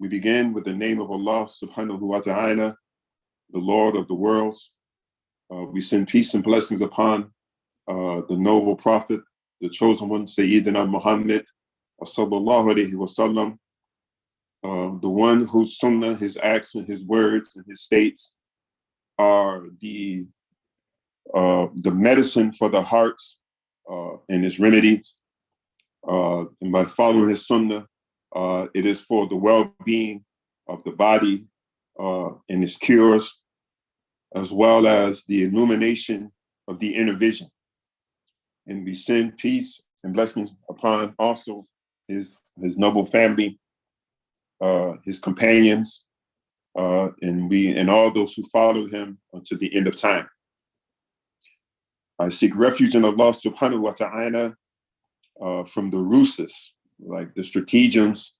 We begin with the name of Allah subhanahu wa ta'ala, the Lord of the worlds. We send peace and blessings upon the noble prophet, the chosen one, Sayyidina Muhammad, sallallahu alayhi wa sallam, the one whose sunnah, his acts and his words and his states are the medicine for the hearts and his remedies. And by following his sunnah, it is for the well-being of the body and its cures, as well as the illumination of the inner vision. And we send peace and blessings upon also his noble family, his companions, and all those who followed him until the end of time. I seek refuge in Allah subhanahu wa ta'ala from the ruses, like the stratagems,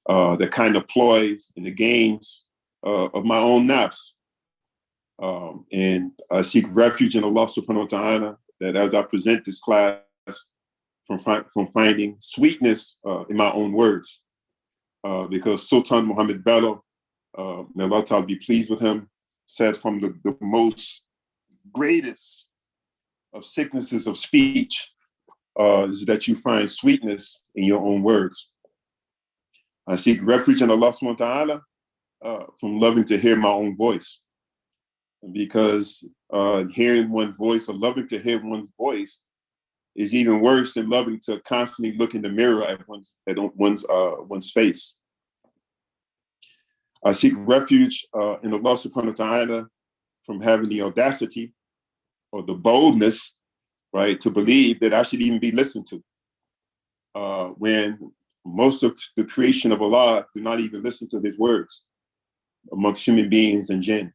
the kind of ploys and the games of my own nafs. And I seek refuge in Allah subhanahu wa ta'ala that as I present this class from finding sweetness in my own words. Because Sultan Muhammad Bello, may Allah Ta'ala be pleased with him, said from the most greatest of sicknesses of speech is that you find sweetness in your own words. I seek refuge in Allah subhanahu wa ta'ala from loving to hear my own voice. Because hearing one's voice or loving to hear one's voice is even worse than loving to constantly look in the mirror at one's face. I seek refuge in Allah subhanahu wa ta'ala from having the audacity or the boldness, right, to believe that I should even be listened to. When most of the creation of Allah do not even listen to his words amongst human beings and jinn.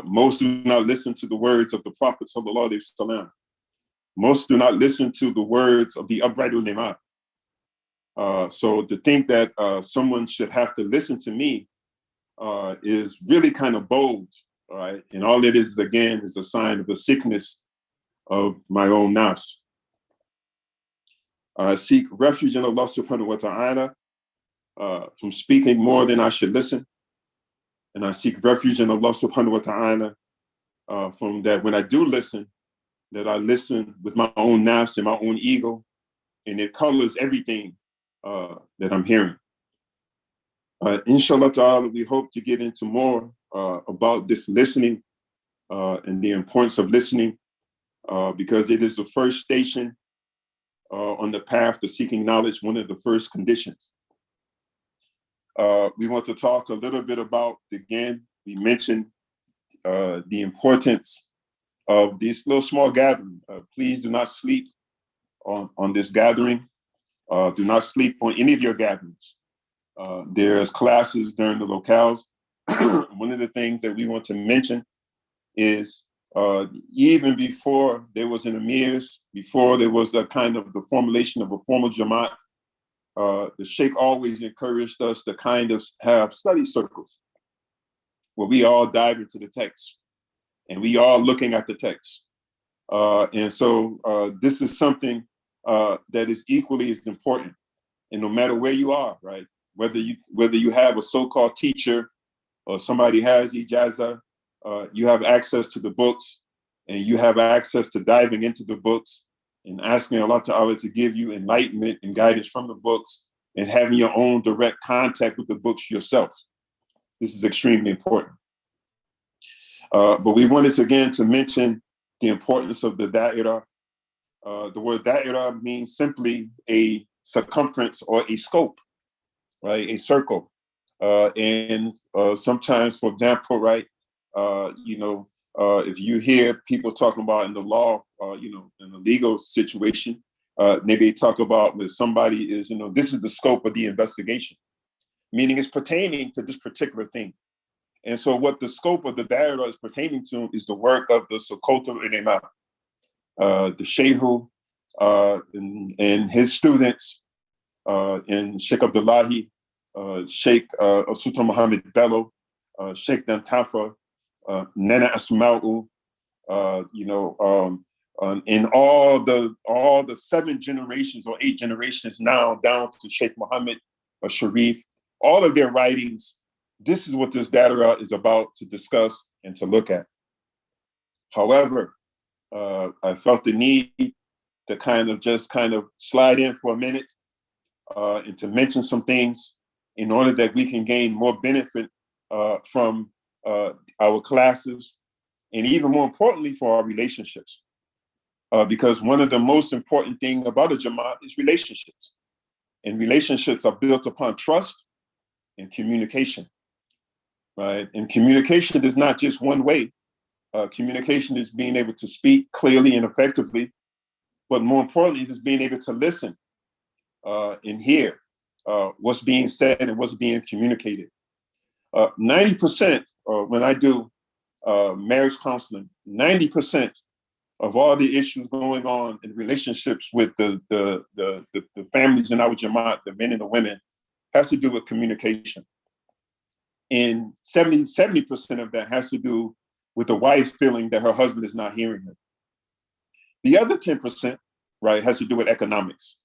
Most do not listen to the words of the Prophet sallallahu alaihi wasallam. Most do not listen to the words of the upright ulama. So to think that someone should have to listen to me is really kind of bold, all right? And all it is, again, is a sign of the sickness of my own nafs. I seek refuge in Allah subhanahu wa ta'ala from speaking more than I should listen. And I seek refuge in Allah subhanahu wa ta'ala from that when I do listen, that I listen with my own nafs and my own ego, and it colors everything that I'm hearing. Inshallah ta'ala, we hope to get into more about this listening and the importance of listening because it is the first station on the path to seeking knowledge, one of the first conditions. We want to talk a little bit about, again, we mentioned the importance of this little small gathering. Please do not sleep on this gathering. Do not sleep on any of your gatherings. There's classes during the locales. One of the things that we want to mention is even before there was an emirs, before there was a kind of the formulation of a formal jamaat, the Sheikh always encouraged us to kind of have study circles where we all dive into the text and we are looking at the text. And so this is something that is equally as important. And no matter where you are, right? Whether you have a so-called teacher or somebody has ijazah, you have access to the books and you have access to diving into the books and asking Allah Ta'ala to give you enlightenment and guidance from the books and having your own direct contact with the books yourself. This is extremely important. But we wanted to, again, to mention the importance of the da'irah. The word da'irah means simply a circumference or a scope, right? A circle. And sometimes, for example, right, if you hear people talking about in the law, in the legal situation, maybe they talk about when somebody is, this is the scope of the investigation, meaning it's pertaining to this particular thing. And so what the scope of the da'irah is pertaining to is the work of the Sokoto Ulema, the Shehu and his students, and Sheikh Abdullahi, Sheikh Sultan Muhammad Bello, Sheikh Dantafa, Nana Asma'u, in all the 7 generations or 8 generations now down to Sheikh Muhammad Sharif, all of their writings, this is what this data is about to discuss and to look at. However, I felt the need to kind of slide in for a minute and to mention some things in order that we can gain more benefit from our classes, and even more importantly, for our relationships. Because one of the most important things about a Jamaat is relationships. And relationships are built upon trust and communication, right? And communication is not just one way. Communication is being able to speak clearly and effectively, but more importantly, it is being able to listen and hear what's being said and what's being communicated. 90%, when I do marriage counseling, 90% of all the issues going on in relationships with the families in our Jamaat, the men and the women, has to do with communication. And 70% of that has to do with the wife feeling that her husband is not hearing her. The other 10%, right, has to do with economics.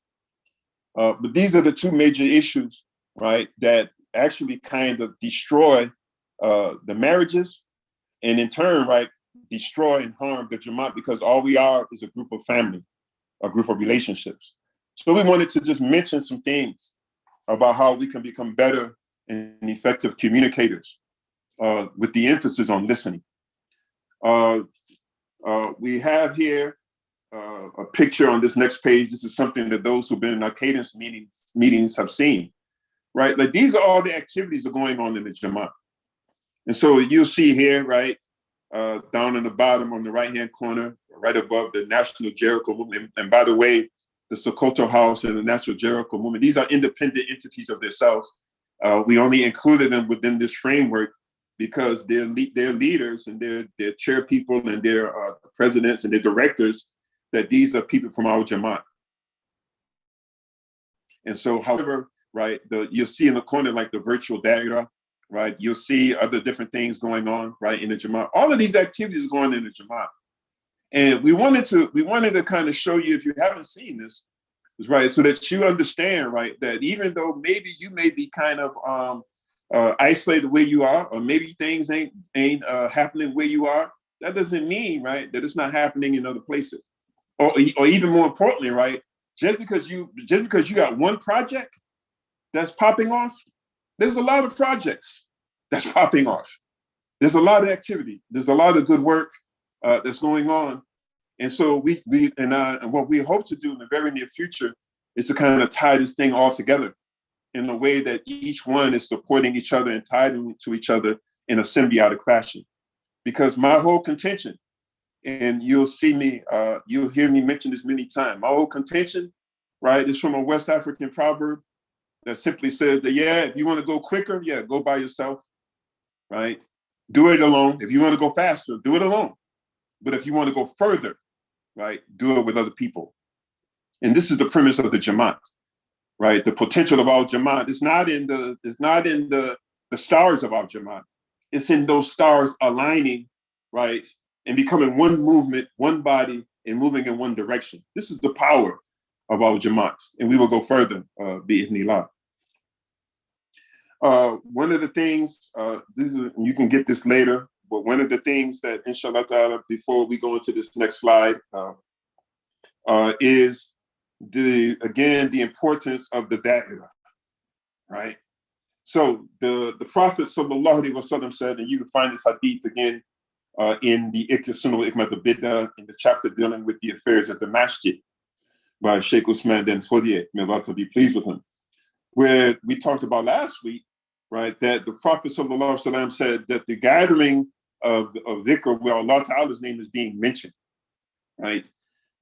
But these are the two major issues, right, that actually kind of destroy the marriages, and in turn, right, destroy and harm the Jamaat, because all we are is a group of family, a group of relationships. So we wanted to just mention some things about how we can become better and effective communicators with the emphasis on listening. We have here a picture on this next page. This is something that those who've been in our cadence meetings have seen, right? Like, these are all the activities that are going on in the Jamaat. And so you'll see here, right, down in the bottom on the right-hand corner, right above the National Jericho Movement. And by the way, the Sokoto House and the National Jericho Movement, these are independent entities of themselves. We only included them within this framework because their leaders and their chair people and their presidents and their directors, that these are people from our Jamaat. And so, however, right, you'll see in the corner, like the virtual daira, right? You'll see other different things going on, right, in the Jamaat. All of these activities are going in the Jamaat. And we wanted to kind of show you, if you haven't seen this, right, so that you understand, right, that even though maybe you may be kind of isolated where you are, or maybe things ain't happening where you are, that doesn't mean, right, that it's not happening in other places. Or even more importantly, right, just because you got one project that's popping off, there's a lot of projects that's popping off. There's a lot of activity. There's a lot of good work that's going on. And so and what we hope to do in the very near future is to kind of tie this thing all together in a way that each one is supporting each other and tied to each other in a symbiotic fashion. Because my whole contention, and you'll hear me mention this many times, my whole contention, right, is from a West African proverb that simply says that, yeah, if you want to go quicker, yeah, go by yourself, right? Do it alone. If you want to go faster, do it alone. But if you want to go further, right, do it with other people. And this is the premise of the Jamaat, right? The potential of our Jamaat is not in the stars of our Jamaat. It's in those stars aligning, right, and becoming one movement, one body, and moving in one direction. This is the power of our Jamaat, and we will go further, bi'idhnillah. One of the things, you can get this later, but one of the things that, inshallah ta'ala, before we go into this next slide, is the importance of the da'irah, right? So the Prophet sallallahu alaihi wasallam said, and you can find this hadith again in the Sunnah Ikmat al-Bid'ah, in the chapter dealing with the affairs of the masjid by Sheikh Usman Den Fourier, may Allah be pleased with him, where we talked about last week, right, that the Prophet sallallahu alaihi wasallam said that the gathering of dhikr, where Allah Ta'ala's name is being mentioned, right,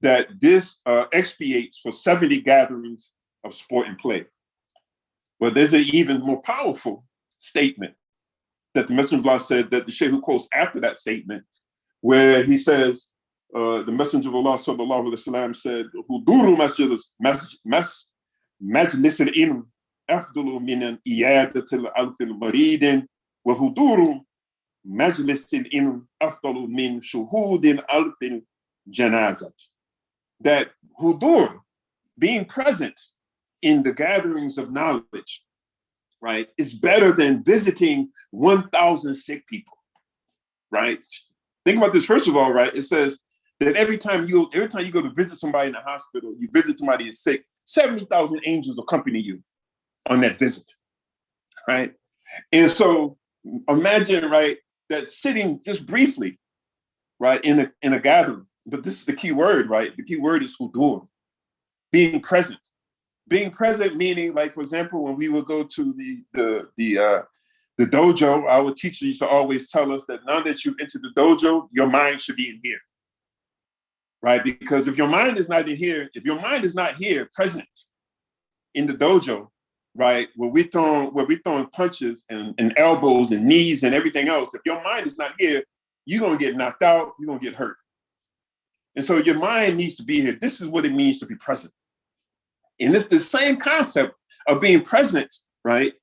that this expiates for 70 gatherings of sport and play. But there's an even more powerful statement that the Messenger of Allah said, that the Shaykh who quotes after that statement, where he says, the Messenger of Allah sallallahu alaihi wasallam said, "Huduru majlis al-ilm afdalu min iyadat al-alf al-marid, wa huduru majlis al-ilm afdalu min shuhud al-alf al-janazat." That hudur, being present in the gatherings of knowledge, right, is better than visiting 1,000 sick people, right? Think about this, first of all, right? It says that every time you go to visit somebody in the hospital, you visit somebody who's sick, 70,000 angels accompany you on that visit, right? And so imagine, right, that sitting just briefly, right, in a gathering. But this is the key word, right? The key word is hudur, being present. Being present meaning, like, for example, when we would go to the dojo, our teacher used to always tell us that now that you've entered the dojo, your mind should be in here, right? Because if your mind is not in here, if your mind is not here, present in the dojo, right, where we throwing punches and elbows and knees and everything else, if your mind is not here, you're gonna get knocked out, you're gonna get hurt. And so your mind needs to be here. This is what it means to be present. And it's the same concept of being present, right?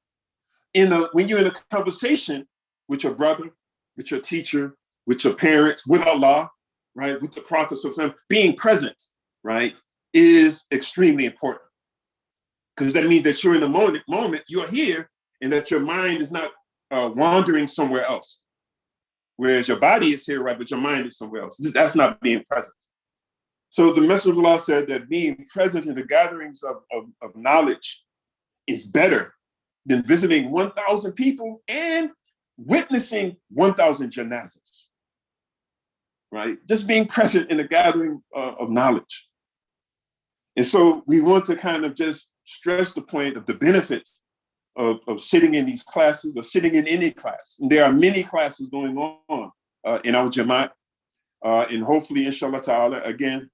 When you're in a conversation with your brother, with your teacher, with your parents, with Allah, right, with the Prophet, being present, right, is extremely important. Because that means that you're in the moment, you're here, and that your mind is not wandering somewhere else. Whereas your body is here, right, but your mind is somewhere else. That's not being present. So the Messenger of Allah said that being present in the gatherings of knowledge is better than visiting 1,000 people and witnessing 1,000 janazas, right? Just being present in the gathering of knowledge. And so we want to kind of just stress the point of the benefits of sitting in these classes or sitting in any class. And there are many classes going on in our Jamaat. And hopefully, inshallah ta'ala, again,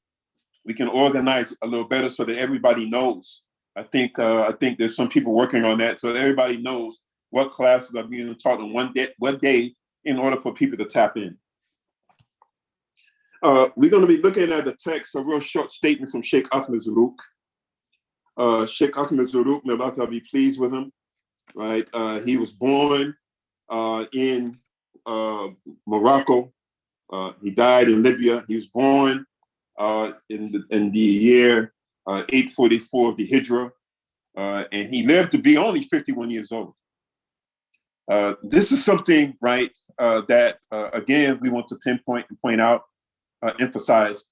we can organize a little better so that everybody knows. I think there's some people working on that so that everybody knows what classes are being taught on what day in order for people to tap in. We're going to be looking at the text, a real short statement from Sheikh Ahmed Zarruq. Sheikh Ahmed Zarruq, may Allah be pleased with him, right? He was born in Morocco. He died in Libya. He was born in the year 844 of the Hijra, and he lived to be only 51 years old. This is something, right, that, again, we want to pinpoint and point out, emphasize.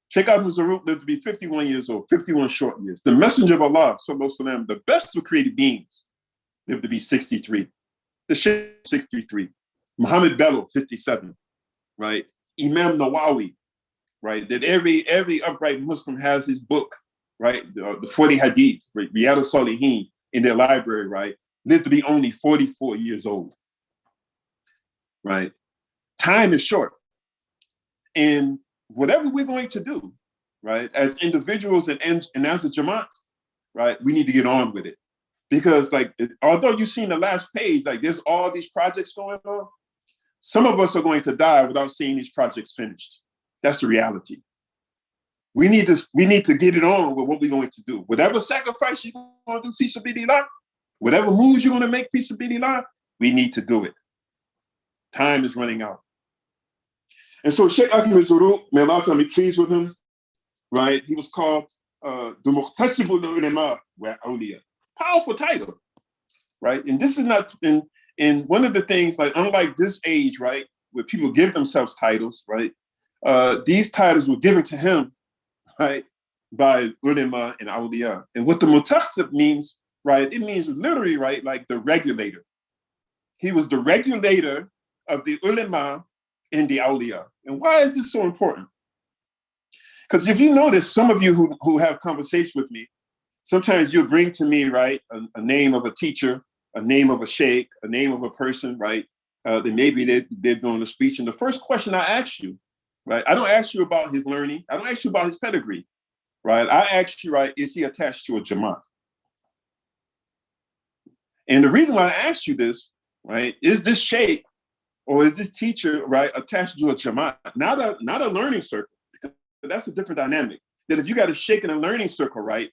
Sheikh Ahmed Zarruq lived to be 51 years old, 51 short years. The Messenger of Allah, sallam, the best of created beings, lived to be 63. The Sheikh, 63. Muhammad Bello, 57, right? Imam Nawawi, right? That every upright Muslim has his book, right? The 40 Hadith, right? Riyadh al-Salihin in their library, right? Lived to be only 44 years old, right? Time is short. And whatever we're going to do, right, as individuals and as a Jamaat, right, we need to get on with it. Because, like, although you've seen the last page, like, there's all these projects going on, some of us are going to die without seeing these projects finished. That's the reality. We need to get it on with what we're going to do. Whatever sacrifice you're going to do, fi sabilillah, whatever moves you're going to make, fi sabilillah, we need to do it. Time is running out. And so Sheikh Ahmed Zarruq, may Allah be pleased with him, right? He was called the Muqtasibul Ulama wa Awliya. Powerful title, right? And this is not, and one of the things, like, unlike this age, right, where people give themselves titles, right? These titles were given to him, right, by ulama and awliya. And what the mutasib means, right, it means literally, right, like the regulator. He was the regulator of the ulama and the awliya. And why is this so important? Because if you notice, some of you who have conversations with me, sometimes you'll bring to me, right, a name of a teacher, a name of a sheikh, a name of a person, right? Then maybe they're doing a speech. And the first question I ask you, right, I don't ask you about his learning. I don't ask you about his pedigree, right? I ask you, right, is he attached to a Jamaat? And the reason why I ask you this, right, is this sheikh or is this teacher, right, attached to a Jamaat? Not a learning circle, because that's a different dynamic. That if you got a sheikh in a learning circle, right,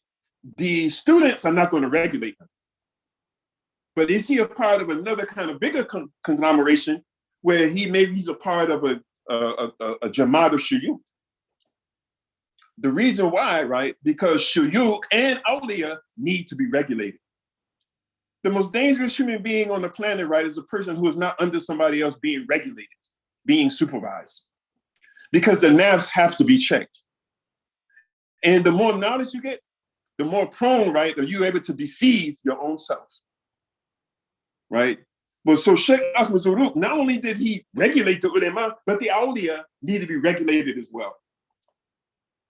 the students are not going to regulate them. But is he a part of another kind of bigger conglomeration where he's a part of a Jamaat of Shuyukh? The reason why, right, because Shuyukh and Awliya need to be regulated. The most dangerous human being on the planet, right, is a person who is not under somebody else being regulated, being supervised. Because the nerves have to be checked. And the more knowledge you get, the more prone, right, are you able to deceive your own self, right? But so Sheikh Ahmed Zarruq, not only did he regulate the ulama, but the awliya need to be regulated as well.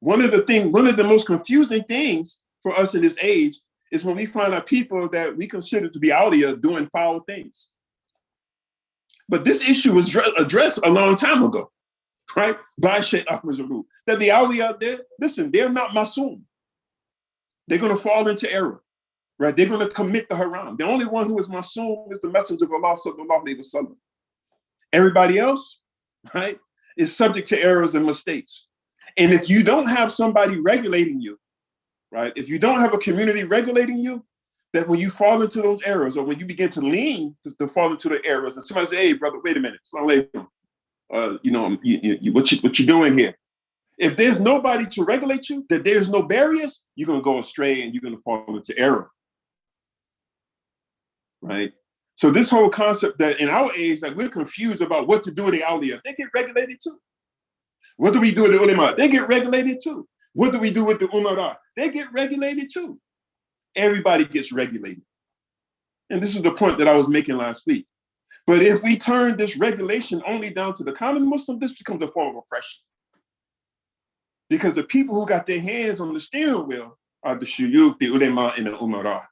One of the most confusing things for us in this age is when we find out people that we consider to be awliya doing foul things. But this issue was addressed a long time ago, right, by Sheikh Ahmed Zarruq, that the awliya, they're not masoom. They're going to fall into error, right? They're going to commit the haram. The only one who is masoom is the Messenger of Allah, sallallahu alaihi wasallam. Everybody else, right, is subject to errors and mistakes. And if you don't have somebody regulating you, right, if you don't have a community regulating you, that when you fall into those errors, or when you begin to lean to fall into the errors, and somebody say, "Hey, brother, wait a minute, what you doing here?" If there's nobody to regulate you, that there's no barriers, you're going to go astray and you're going to fall into error, right? So this whole concept that in our age, like, we're confused about what to do with the awliya, they get regulated too. What do we do with the ulama? They get regulated too. What do we do with the umara? They get regulated too. Everybody gets regulated. And this is the point that I was making last week. But if we turn this regulation only down to the common Muslim, this becomes a form of oppression. Because the people who got their hands on the steering wheel are the shuyukh, the ulama, and the umara.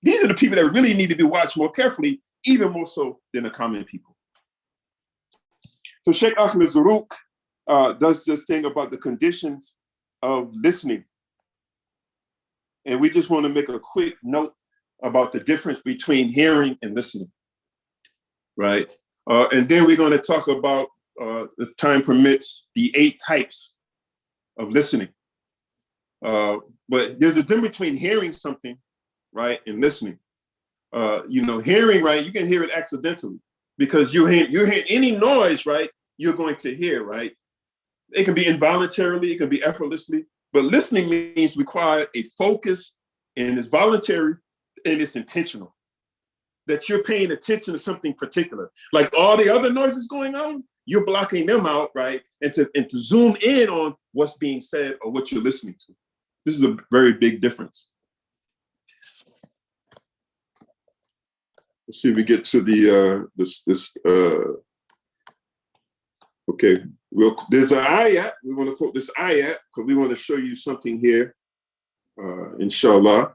These are the people that really need to be watched more carefully, even more so than the common people. So Sheikh Ahmed Zarruq does this thing about the conditions of listening. And we just want to make a quick note about the difference between hearing and listening, right? And then we're going to talk about, if time permits, the 8 types of listening. But there's a difference between hearing something, right, and listening. Hearing, right, you can hear it accidentally because you're hearing any noise, right, you're going to hear, right? It can be involuntarily, it can be effortlessly, but listening means require a focus, and it's voluntary and it's intentional. That you're paying attention to something particular. Like all the other noises going on, you're blocking them out, right? And to zoom in on what's being said or what you're listening to. This is a very big difference. Let's see if we get to the okay. There's an ayat. We want to quote this ayat because we want to show you something here, inshallah.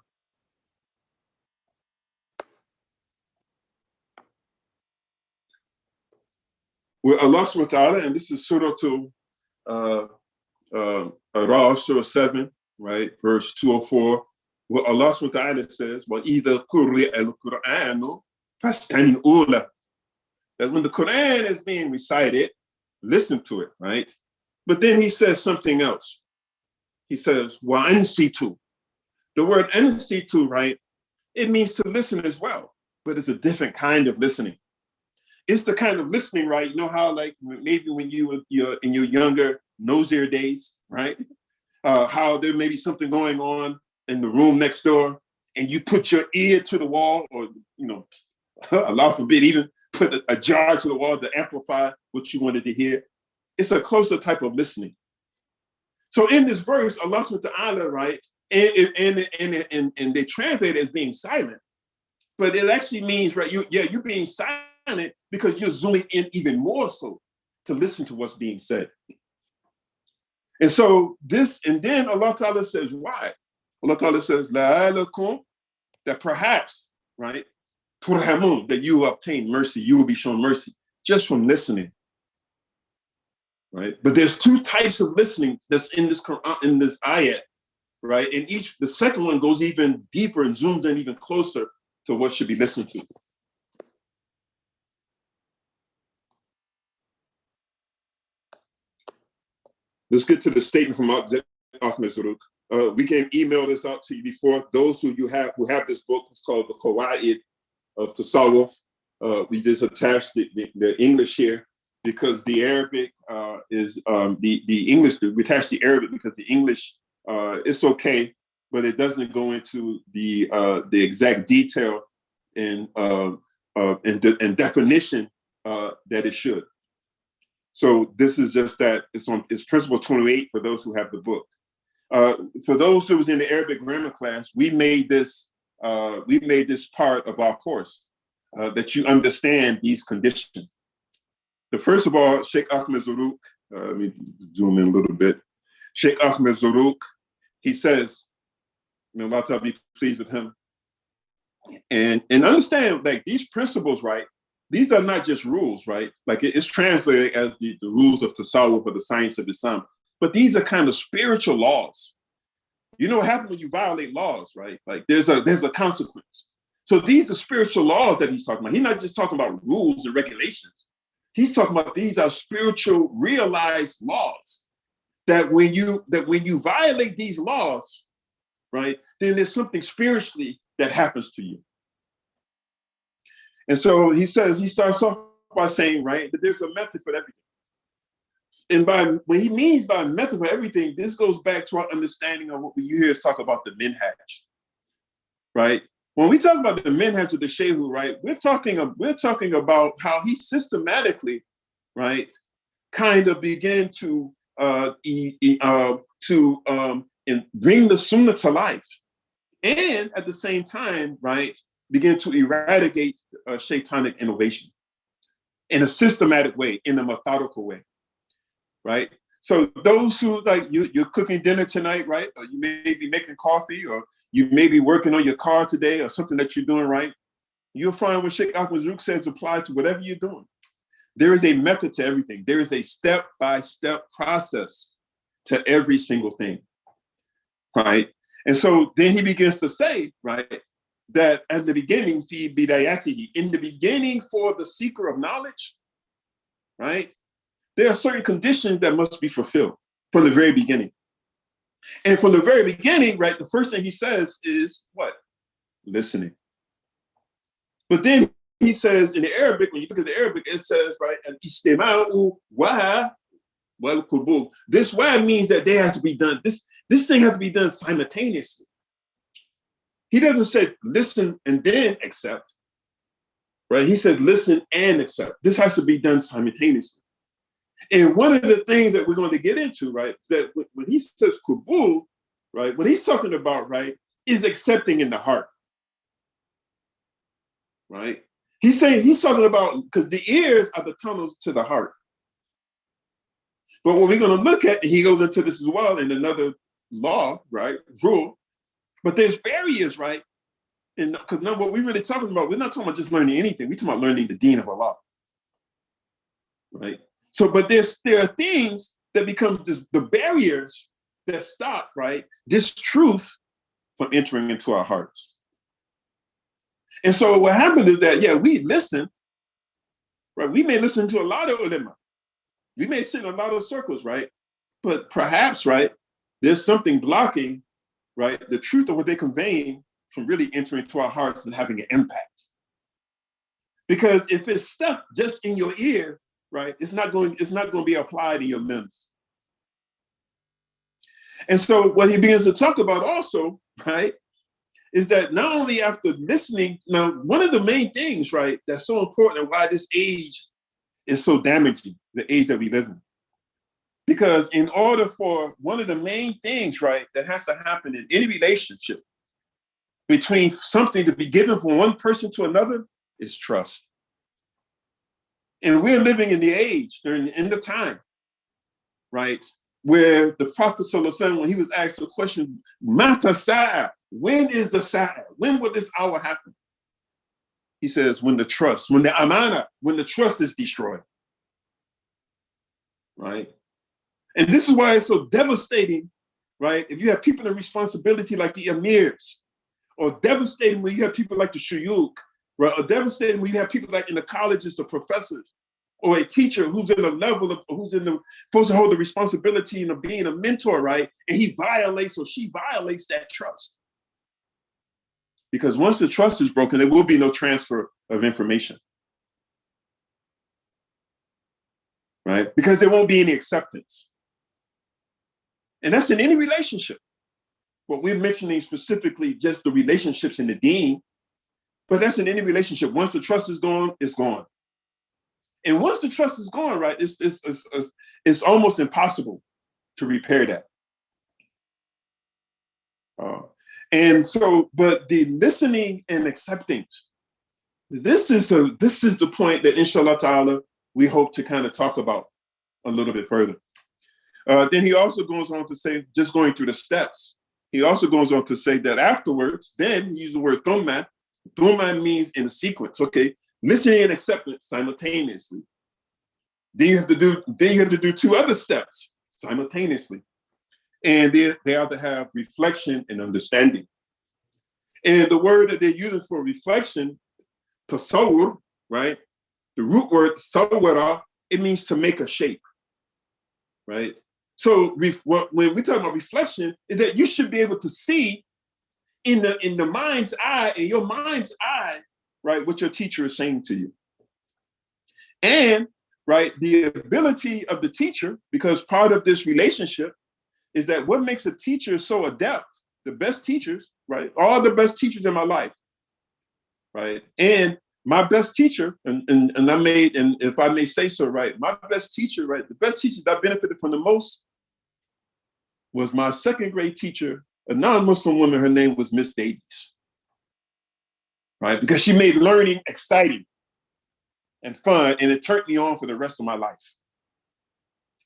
Where Allah subhanahu wa ta'ala, and this is Surah to Araf, Surah 7, right, verse 204, where Allah subhanahu wa ta'ala says, وَإِذَا قُرِئَ الْقُرْآنُ فَاسْتَمِعُوا لَهُ. That when the Quran is being recited, listen to it, right? But then he says something else. He says, وَأَنْسِتُوا. The word ansitu, right, it means to listen as well, but it's a different kind of listening. It's the kind of listening, right? You know how, like, maybe when you're in your younger nosier days, right? How there may be something going on in the room next door, and you put your ear to the wall, or, Allah forbid, even put a jar to the wall to amplify what you wanted to hear. It's a closer type of listening. So in this verse, Allah subhanahu wa ta'ala, right, and they translate it as being silent, but it actually means, right, you're being silent because you're zooming in even more so to listen to what's being said. And so and then Allah Ta'ala says, why? Allah Ta'ala says, لَعَلَكُمْ, that perhaps, right, turhamun, that you will obtain mercy, you will be shown mercy just from listening, right? But there's 2 types of listening that's in this Quran, in this ayat, right? And the second one goes even deeper and zooms in even closer to what should be listened to. Let's get to the statement from Ahmed Zarruq. We can email this out to you before. Those who have this book, it's called The Qawaid of Tasawwuf. We just attached the English here because the Arabic is the English. We attached the Arabic because the English it's okay, but it doesn't go into the exact detail and definition that it should. So this is just that it's principle 28 for those who have the book. For those who was in the Arabic grammar class, we made this part of our course that you understand these conditions. The first of all, Sheikh Ahmed Zarruq, let me zoom in a little bit. Sheikh Ahmed Zarruq, he says, may Allah be pleased with him, and understand like these principles, right? These are not just rules, right? Like it's translated as the rules of Tasawwuf or the science of Islam, but these are kind of spiritual laws. You know what happens when you violate laws, right? Like there's a consequence. So these are spiritual laws that he's talking about. He's not just talking about rules and regulations. He's talking about these are spiritual realized laws that when you violate these laws, right, then there's something spiritually that happens to you. And so he starts off by saying, right, that there's a method for everything. And what he means by method for everything, this goes back to our understanding of what you hear us talk about the minhaj, right? When we talk about the minhaj of the Shehu, right, we're talking about how he systematically, right, kind of began to bring the sunnah to life, and at the same time, right, begin to eradicate shaitanic innovation in a systematic way, in a methodical way, right? So those who like you're cooking dinner tonight, right? Or you may be making coffee, or you may be working on your car today, or something that you're doing, right? You'll find what Sheikh Ahmed Zarruq says apply to whatever you're doing. There is a method to everything. There is a step-by-step process to every single thing, right? And so then he begins to say, right, that at the beginning, fi bidayatihi, in the beginning for the seeker of knowledge, right, there are certain conditions that must be fulfilled from the very beginning. And from the very beginning, right, the first thing he says is what? Listening. But then he says in the Arabic, when you look at the Arabic, it says, right, al-istima'u wa wal-qubul. This wa means that they have to be done. This thing has to be done simultaneously. He doesn't say listen and then accept, right? He says listen and accept. This has to be done simultaneously. And one of the things that we're going to get into, right, that when he says qubul, right, what he's talking about, right, is accepting in the heart, right? He's talking about, because the ears are the tunnels to the heart. But what we're going to look at, and he goes into this as well in another law, right, rule, but there's barriers, right? And because now what we're really talking about, we're not talking about just learning anything. We're talking about learning the deen of Allah, right? So, but there are things that become the barriers that stop, right, this truth from entering into our hearts. And so what happens is that, yeah, we listen, right? We may listen to a lot of ulama. We may sit in a lot of circles, right? But perhaps, right, there's something blocking, right, the truth of what they're conveying from really entering into our hearts and having an impact. Because if it's stuck just in your ear, right, it's not going to be applied in your limbs. And so what he begins to talk about also, right, is that not only after listening, now one of the main things, right, that's so important and why this age is so damaging, the age that we live in. Because in order for one of the main things, right, that has to happen in any relationship between something to be given from one person to another is trust. And we're living in the age during the end of time, right, where the Prophet ﷺ, when he was asked the question, Mata sa'a, when is the sa'a? When will this hour happen? He says, when the amana, when the trust is destroyed, right? And this is why it's so devastating, right? If you have people in responsibility like the emirs, or devastating when you have people like the shuyukh, right? Or devastating when you have people like in the colleges, the professors, or a teacher who's in the level of, supposed to hold the responsibility of being a mentor, right? And he violates or she violates that trust. Because once the trust is broken, there will be no transfer of information, right? Because there won't be any acceptance. And that's in any relationship. But we're mentioning specifically just the relationships in the deen, But that's in any relationship. Once the trust is gone, it's gone. And once the trust is gone, right, it's almost impossible to repair that. And so, but the listening and accepting, this is the point that inshallah ta'ala we hope to kind of talk about a little bit further. Then he also goes on to say, just going through the steps, he also goes on to say that afterwards, then he used the word thumma. Thumma means in sequence, okay? Listening and acceptance simultaneously. Then you have to do two other steps simultaneously. And they have to have reflection and understanding. And the word that they're using for reflection, tasawwur, right? The root word sawwara, it means to make a shape, right? So when we talk about reflection, is that you should be able to see in the mind's eye, in your mind's eye, right, what your teacher is saying to you. And right, the ability of the teacher, because part of this relationship is that what makes a teacher so adept, the best teachers, right? All the best teachers in my life, right? And my best teacher, and if I may say so, right, my best teacher, right, the best teacher that I benefited from the most was my second grade teacher, a non-Muslim woman. Her name was Miss Davies, right? Because she made learning exciting and fun, and it turned me on for the rest of my life.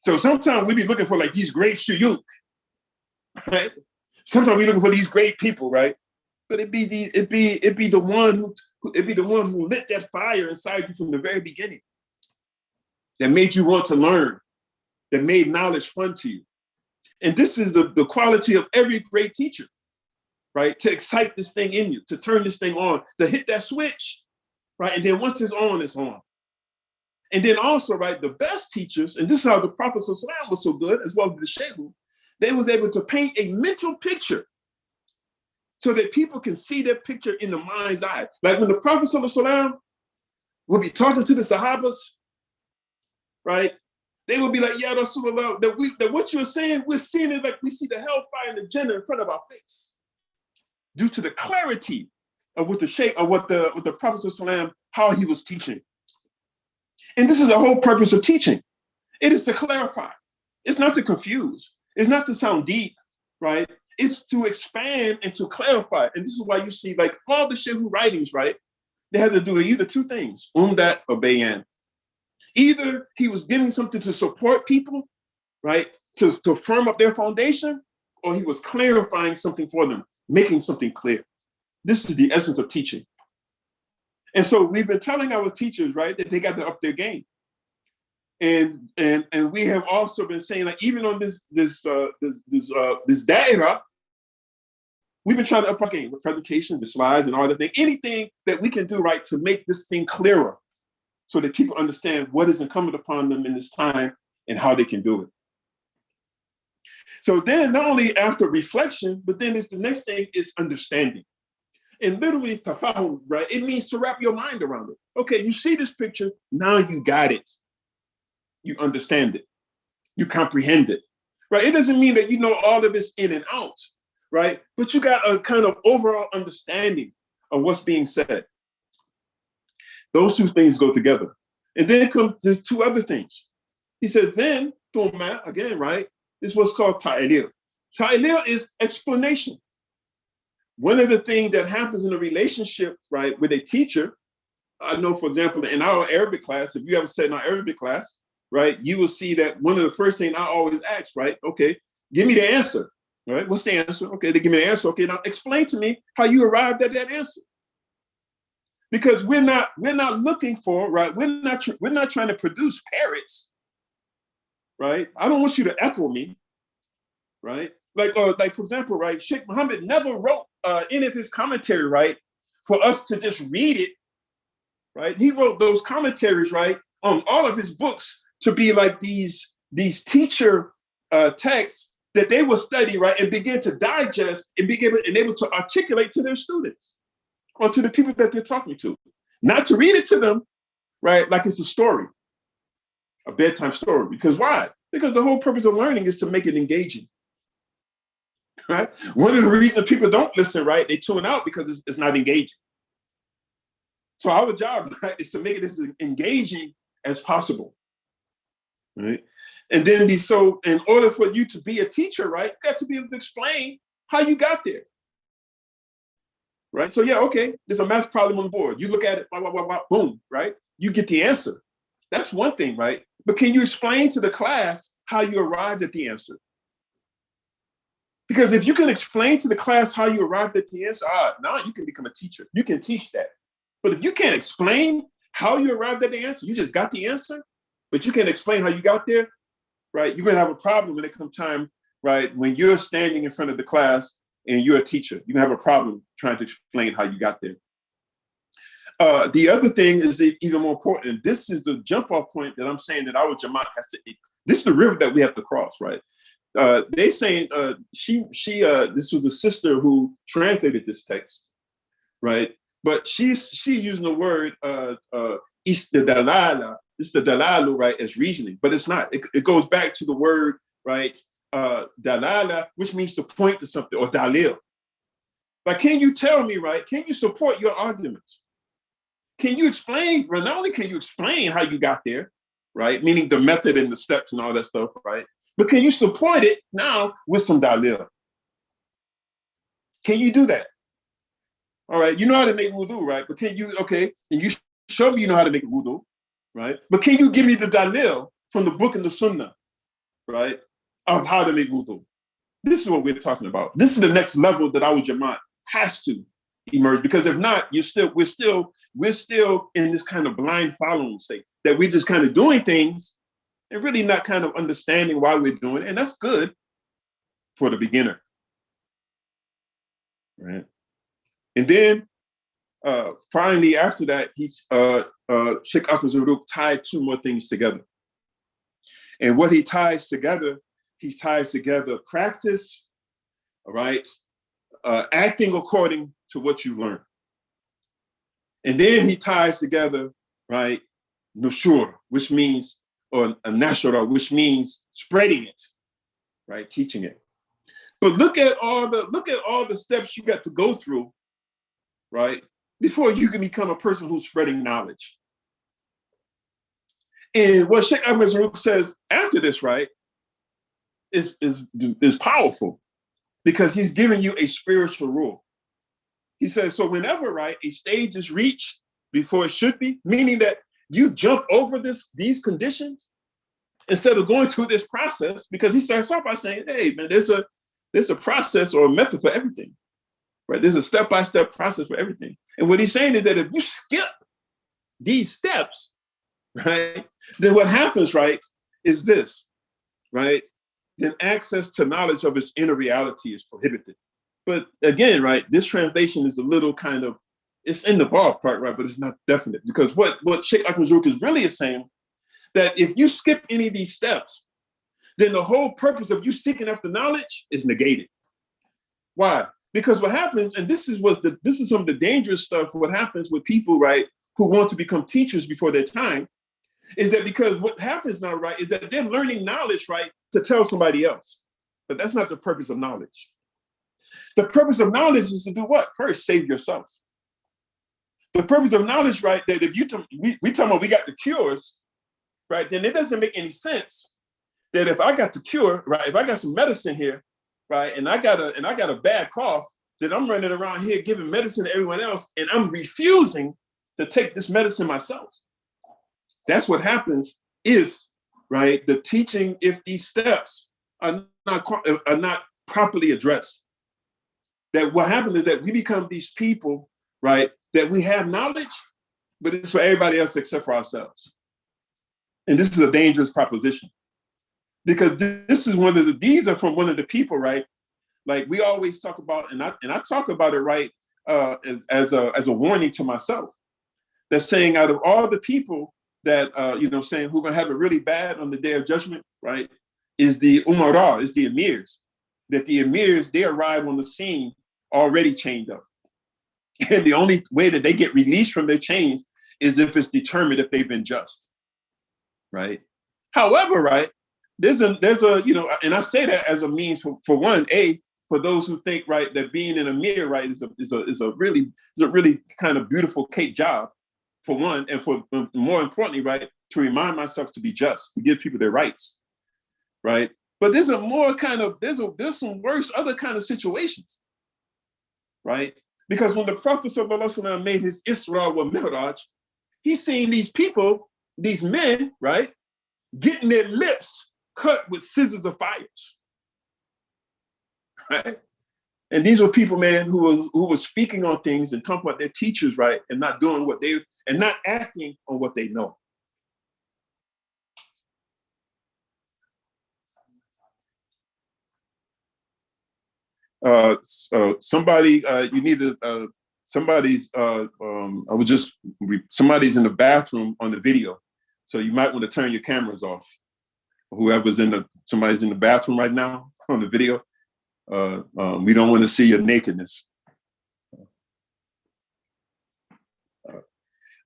So sometimes we be looking for like these great shuyukh, right? Sometimes we looking for these great people, right? But it'd be the one who lit that fire inside you from the very beginning, that made you want to learn, that made knowledge fun to you. And this is the quality of every great teacher, right? To excite this thing in you, to turn this thing on, to hit that switch, right? And then once it's on, it's on. And then also, right, the best teachers, and this is how the Prophet ﷺ was so good, as well as the Shehu, they was able to paint a mental picture so that people can see that picture in the mind's eye. Like when the Prophet ﷺ would be talking to the Sahabas, right? They would be like, yeah, Rasulullah, that what you're saying, we're seeing it like we see the hellfire and the Jannah in front of our face. Due to the clarity of what the Shaykh, or what the Prophet ﷺ, how he was teaching. And this is the whole purpose of teaching. It is to clarify. It's not to confuse. It's not to sound deep, right? It's to expand and to clarify. And this is why you see like all the Shehu writings, right? They had to do either two things, that or bayan. Either he was giving something to support people, right? To firm up their foundation, or he was clarifying something for them, making something clear. This is the essence of teaching. And so we've been telling our teachers, right, that they got to up their game. And we have also been saying, like, even on this da'irah, we've been trying to up our game with presentations and slides and all that thing, anything that we can do, right, to make this thing clearer so that people understand what is incumbent upon them in this time and how they can do it. So then not only after reflection, but then the next thing is understanding. And literally, tafahum, right? It means to wrap your mind around it. Okay, you see this picture, now you got it. You understand it. You comprehend it, right? It doesn't mean that you know all of this in and out, right? But you got a kind of overall understanding of what's being said. Those two things go together. And then come to two other things. He says, then, thumma, again, right, is what's called ta'ilil. Ta'ilil is explanation. One of the things that happens in a relationship, right, with a teacher, I know, for example, in our Arabic class, if you ever sat in our Arabic class, right, you will see that one of the first things I always ask, right, okay, give me the answer, right? What's the answer? Okay, they give me the answer. Okay, now explain to me how you arrived at that answer. Because we're not looking for, right, we're not trying to produce parrots, right? I don't want you to echo me, right? Like for example, right, Sheikh Muhammad never wrote any of his commentary, right, for us to just read it, right? He wrote those commentaries, right, on all of his books to be like these teacher texts that they will study, right, and begin to digest and be able to articulate to their students or to the people that they're talking to. Not to read it to them, right, like it's a story, a bedtime story. Because why? Because the whole purpose of learning is to make it engaging. Right? One of the reasons people don't listen, right, they tune out because it's not engaging. So our job, right, is to make it as engaging as possible, right? And then so in order for you to be a teacher, right, you got to be able to explain how you got there, right? So yeah, okay, there's a math problem on the board. You look at it, blah, blah, blah, blah, boom, right? You get the answer. That's one thing, right? But can you explain to the class how you arrived at the answer? Because if you can explain to the class how you arrived at the answer, now you can become a teacher. You can teach that. But if you can't explain how you arrived at the answer, you just got the answer, but you can't explain how you got there, right? You're gonna have a problem when it comes time, right? When you're standing in front of the class and you're a teacher, you're gonna have a problem trying to explain how you got there. The other thing is even more important. This is the jump off point that I'm saying that our Jamaat has to, this is the river that we have to cross, right? They saying this was a sister who translated this text, right? But she's using the word istidalala, istidalalu, right, as reasoning, but it's not. It goes back to the word, right, dalala, which means to point to something, or dalil. Like, can you tell me, right? Can you support your arguments? Can you explain? Well, not only can you explain how you got there, right, meaning the method and the steps and all that stuff, right? But can you support it now with some dalil? Can you do that? All right, you know how to make wudu, right? But can you, okay, and you show me you know how to make wudu, right? But can you give me the dalil from the book and the sunnah, right, of how to make wudu? This is what we're talking about. This is the next level that our Jamaat has to emerge, because if not, we're still in this kind of blind following state, that we're just kind of doing things and really not kind of understanding why we're doing it. And that's good for the beginner, right? And then finally, after that, Sheikh Ahmed Zarruq tied two more things together. And what he ties together practice, all right, acting according to what you learn. And then he ties together, right, nushur, which means, or a nashara, which means spreading it, right, teaching it. But look at all the steps you got to go through, right, before you can become a person who's spreading knowledge. And what Sheikh Ahmed Zarruq says after this, right, is powerful, because he's giving you a spiritual rule. He says, so whenever, right, a stage is reached before it should be, meaning that you jump over these conditions instead of going through this process, because he starts off by saying, hey, man, there's a process or a method for everything, right? There's a step-by-step process for everything. And what he's saying is that if you skip these steps, right, then what happens, right, is this, right? Then access to knowledge of its inner reality is prohibited. But again, right, this translation is a little kind of, it's in the ballpark, right, but it's not definite. Because what Sheikh Ahmed Zarruq is really saying, that if you skip any of these steps, then the whole purpose of you seeking after knowledge is negated. Why? Because what happens, and this is some of the dangerous stuff, what happens with people, right, who want to become teachers before their time, is that because what happens now, right, is that they're learning knowledge, right, to tell somebody else. But that's not the purpose of knowledge. The purpose of knowledge is to do what? First, save yourself. The purpose of knowledge, right, that if we talk about we got the cures, right, then it doesn't make any sense that if I got the cure, right, if I got some medicine here, right, and I got a bad cough, that I'm running around here giving medicine to everyone else, and I'm refusing to take this medicine myself. That's what happens if, right, the teaching, if these steps are not properly addressed. That what happens is that we become these people, right, that we have knowledge, but it's for everybody else except for ourselves. And this is a dangerous proposition, because this is these are from one of the people, right? Like we always talk about, and I talk about it, right, as a warning to myself. That's saying out of all the people that saying who are gonna have it really bad on the day of judgment, right, is the umara, is the emirs. That the emirs, they arrive on the scene already chained up. And the only way that they get released from their chains is if it's determined if they've been just, right? However, right, there's a and I say that as a means for one, for those who think, right, that being an emir, right, is a really kind of beautiful cake job. for one, and for more importantly, right, to remind myself to be just, to give people their rights, right? But there's a more kind of, there's some worse other kind of situations, right? Because when the Prophet ﷺ made his Isra wa Mi'raj, he's seeing these people, these men, right, getting their lips cut with scissors of fires, right? And these were people, man, who were speaking on things and talking about their teachers, right, and not doing what they, and not acting on what they know. Somebody, you need to, somebody's, somebody's in the bathroom on the video. So you might want to turn your cameras off. Whoever's somebody's in the bathroom right now on the video. We don't want to see your nakedness.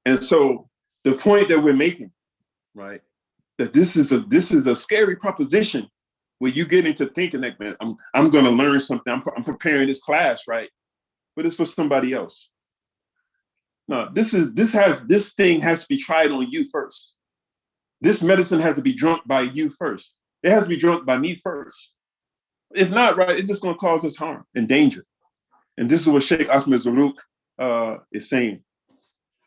And so the point that we're making, right, that this is a scary proposition where you get into thinking that, man, I'm going to learn something. I'm preparing this class, right? But it's for somebody else. No, this thing has to be tried on you first. This medicine has to be drunk by you first. It has to be drunk by me first. If not, right, it's just going to cause us harm and danger. And this is what Sheikh Ahmed Zarruq is saying.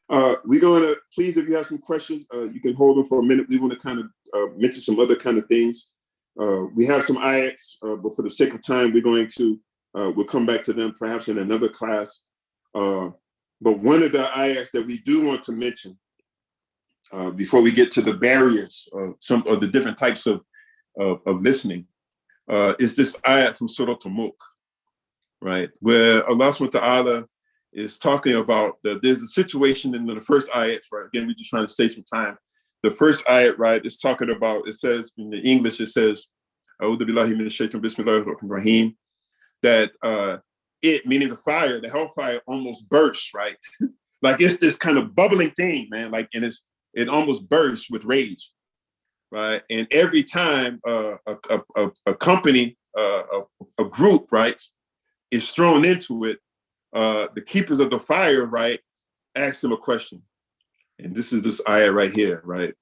We're going to, please, if you have some questions, you can hold them for a minute. We want to kind of mention some other kind of things. We have some ayats, but for the sake of time, we're going to, we'll come back to them perhaps in another class. But one of the ayats that we do want to mention before we get to the barriers of some of the different types of listening is this ayat from Surah Al-Mulk, right? Where Allah subhanahu wa ta'ala is talking about there's a situation in the first ayat, right? Again, we're just trying to save some time. The first ayat, right, is talking about, it says in the English, it says, A'udhu billahi minash shaitan, bismillahir rahmanir rahim, that it, meaning the fire, the hellfire almost bursts, right? Like it's this kind of bubbling thing, man, like, and it almost bursts with rage, right? And every time a company, a group, right, is thrown into it, the keepers of the fire, right, ask them a question. And this is this ayah right here, right?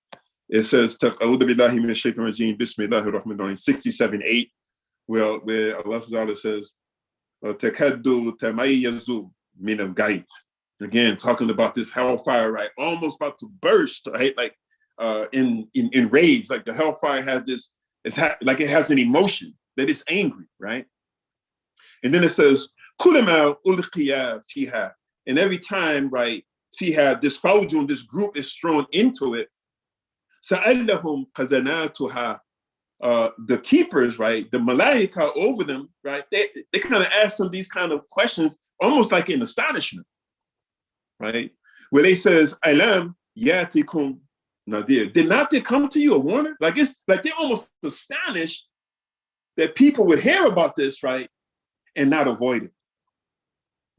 It says, 67:8, where Allah says, again, talking about this hellfire, right? Almost about to burst, right? Like in rage, like the hellfire has this, like it has an emotion that it's angry, right? And then it says, and every time, right, this fawjun, this group is thrown into it, the keepers, right, the malaika over them, right, they kind of ask them these kind of questions, almost like in astonishment, right? Where they says, Alam yatikum nadir. Did not they come to you a warner? Like it's like they're almost astonished that people would hear about this, right, and not avoid it.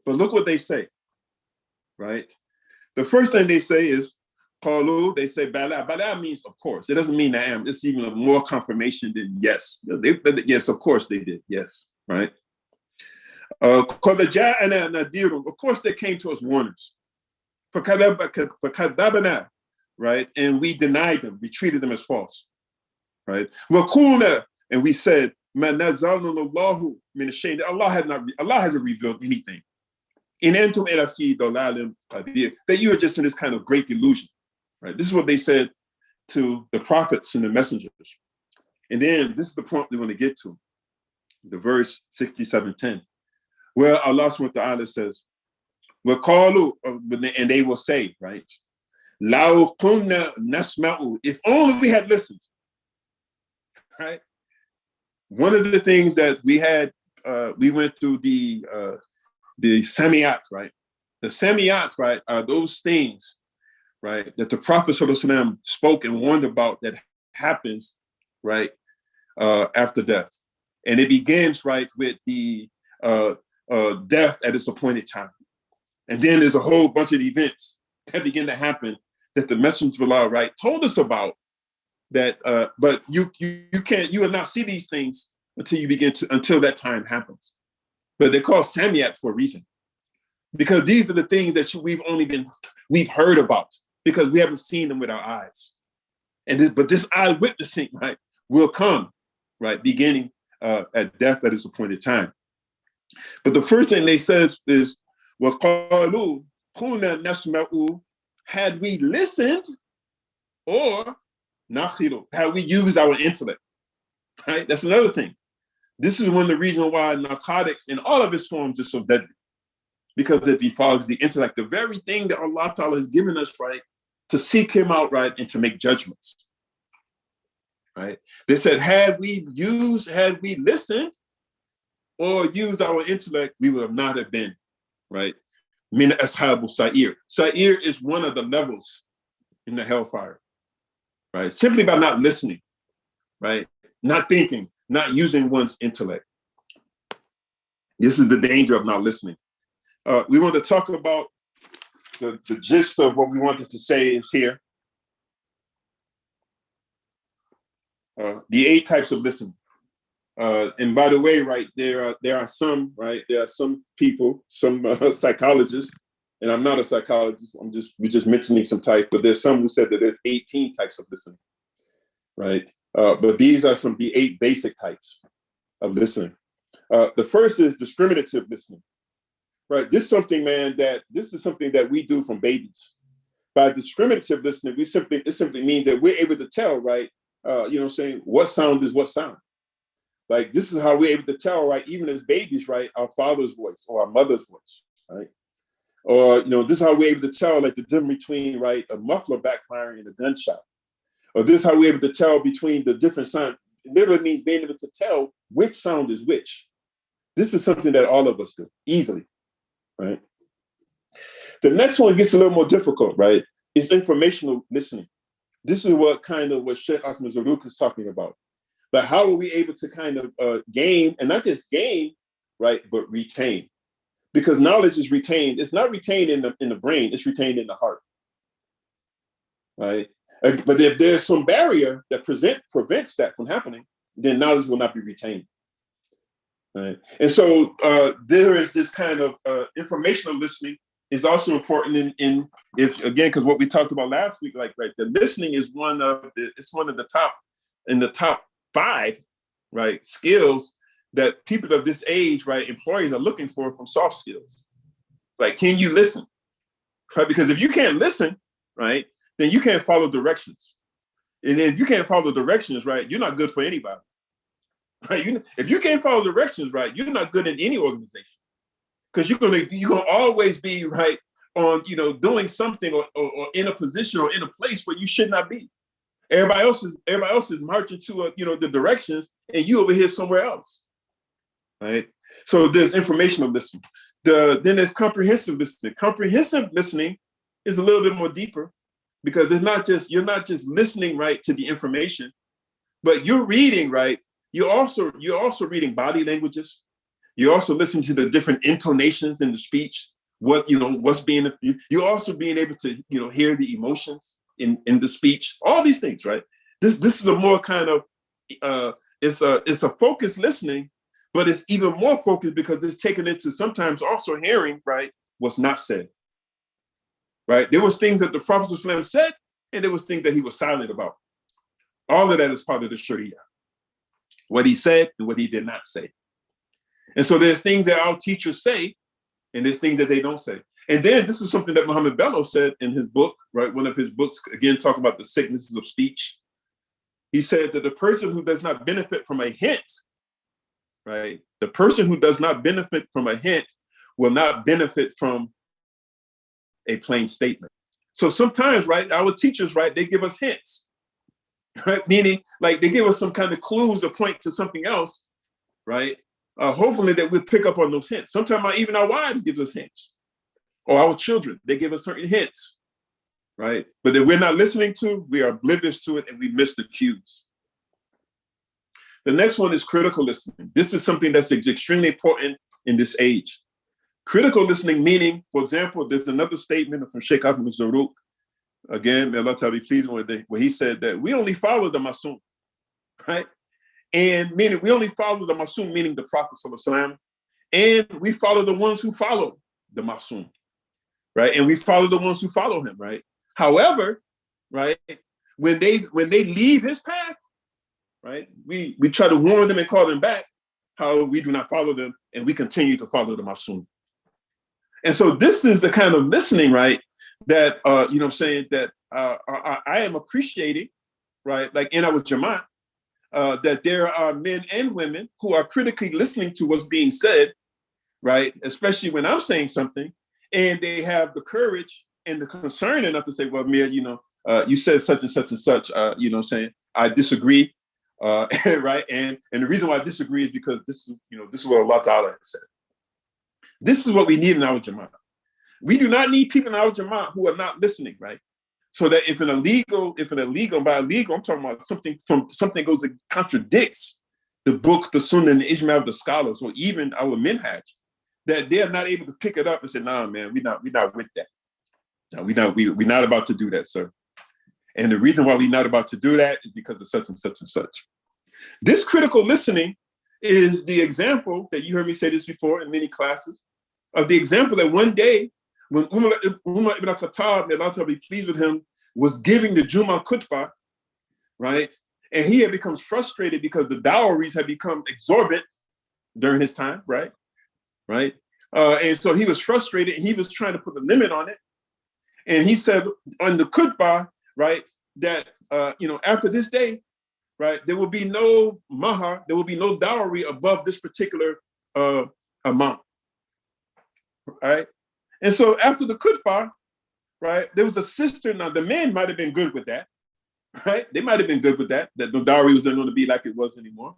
But look what they say, right? The first thing they say is, Qalu, they say bala. Bala means of course. It doesn't mean na'am. It's even a more confirmation than yes. Yes, of course they did. Yes, right? Of course they came to us warners. Right? And we denied them. We treated them as false. Right? And we said, Allah hasn't revealed anything. That you are just in this kind of great delusion. Right? This is what they said to the prophets and the messengers. And then this is the point we want to get to, the verse 67:10, where Allah subhanahu wa ta'ala says, and they will say, right, if only we had listened. Right? One of the things that we had, we went through the Sami'at, right? The Sami'at, right, are those things, right, that the Prophet ﷺ spoke and warned about that happens, right, after death. And it begins, right, with the death at its appointed time. And then there's a whole bunch of events that begin to happen that the Messenger of Allah, right, told us about, that, but you will not see these things until that time happens. But they're called Sami'at for a reason. Because these are the things that we've heard about, because we haven't seen them with our eyes. But this eyewitnessing, right, will come, right, beginning at death at its appointed time. But the first thing they said is, وَقَالُوا كُنَّا نَسْمَعُ, had we listened, or نَخِلُ, had we used our intellect, right? That's another thing. This is one of the reasons why narcotics in all of its forms is so deadly, because it befogs the intellect, the very thing that Allah Ta'ala has given us, right, to seek him out, right, and to make judgments, right? They said, had we listened or used our intellect, we would have not have been, right? Min ashabu sa'ir. Sa'ir is one of the levels in the hellfire, right? Simply by not listening, right? Not thinking, not using one's intellect. This is the danger of not listening. We want to talk about the gist of what we wanted to say is here. The 8 types of listening. And by the way, right, there are some, right, there are some people, some psychologists, and I'm not a psychologist, we're just mentioning some types, but there's some who said that there's 18 types of listening, right? But these are the 8 basic types of listening. The first is discriminative listening, right? This is something that we do from babies. By discriminative listening, it simply means that we're able to tell, right, what sound is what sound. Like, this is how we're able to tell, right, even as babies, right, our father's voice or our mother's voice, right? Or, this is how we're able to tell, like, the difference between, right, a muffler backfiring and a gunshot. Or this is how we're able to tell between the different sounds. It literally means being able to tell which sound is which. This is something that all of us do easily, right? The next one gets a little more difficult, right? It's informational listening. This is what Sheikh Ahmed Zarruq is talking about. But how are we able to kind of gain, and not just gain, right, but retain? Because knowledge is retained. It's not retained in the brain, it's retained in the heart, right? But if there's some barrier that prevents that from happening, then knowledge will not be retained, right? And so there is this kind of informational listening is also important because what we talked about last week, like, right, the listening is one of the top 5, right, skills that people of this age, right, employers are looking for from soft skills. Like, can you listen? Right? Because if you can't listen, right, then you can't follow directions. And if you can't follow directions, right, you're not good for anybody. Right? If you can't follow directions, right, you're not good in any organization. Because you're gonna always be, right, on, doing something or in a position or in a place where you should not be. Everybody else is marching to the directions, and you over here somewhere else, right? So there's informational listening. Then there's comprehensive listening. Comprehensive listening is a little bit more deeper, because you're not just listening, right, to the information, but you're reading, right. You're also reading body languages. You're also listening to the different intonations in the speech. What's being. You're also being able to hear the emotions in the speech, all these things, right? This is a more kind of it's a focused listening, but it's even more focused because it's taken into sometimes also hearing, right, what's not said, right? There was things that the Prophet ﷺ said, and there was things that he was silent about. All of that is part of the Sharia, what he said and what he did not say. And so there's things that our teachers say, and there's things that they don't say. And then this is something that Muhammad Bello said in his book, right? One of his books, again, talking about the sicknesses of speech. He said that the person who does not benefit from a hint, right? The person who does not benefit from a hint will not benefit from a plain statement. So sometimes, right, our teachers, right, they give us hints, right? Meaning, like, they give us some kind of clues to point to something else, right? Hopefully that we'll pick up on those hints. Sometimes even our wives give us hints. Or our children, they give us certain hints, right? But if we're not listening to, we are oblivious to it, and we miss the cues. The next one is critical listening. This is something that's extremely important in this age. Critical listening meaning, for example, there's another statement from Sheikh Ahmed Zarruq. Again, may Allah be pleased with it, where he said that we only follow the Masum, right? And meaning we only follow the Masum, meaning the Prophet ﷺ, and we follow the ones who follow the Masum, right? And we follow the ones who follow him, right? However, right, when they leave his path, right, we try to warn them and call them back. However, we do not follow them, and we continue to follow the Masum. And so this is the kind of listening, right, that you know what I'm saying, that I am appreciating, right, like in our Jamaat, that there are men and women who are critically listening to what's being said, right, especially when I'm saying something, and they have the courage and the concern enough to say, well, Mir, you know, you said such and such and such, you know what I'm saying, I disagree, right, and the reason why I disagree is because this is, you know, this is what Allah Ta'ala has said. This is what we need in our Jamaat. We do not need people in our Jamaat who are not listening, right? So that if an illegal, by illegal, I'm talking about something goes that contradicts the book, the Sunnah, and the Ijma of the scholars, or even our minhaj, that they're not able to pick it up and say, nah, man, we're not with that. No, we're not about to do that, sir. And the reason why we're not about to do that is because of such and such and such. This critical listening is the example that you heard me say this before in many classes, of the example that one day when Umar ibn al-Khattab, may Allah be pleased with him, was giving the Juma khutbah, right? And he had become frustrated because the dowries had become exorbitant during his time, right? Right? And so he was frustrated and he was trying to put a limit on it. And he said on the khutbah, right, that, you know, after this day, right, there will be no mahar, there will be no dowry above this particular amount, right? And so after the khutbah, right, there was a sister. Now the men might have been good with that, right? They might have been good with that no dowry was not going to be like it was anymore,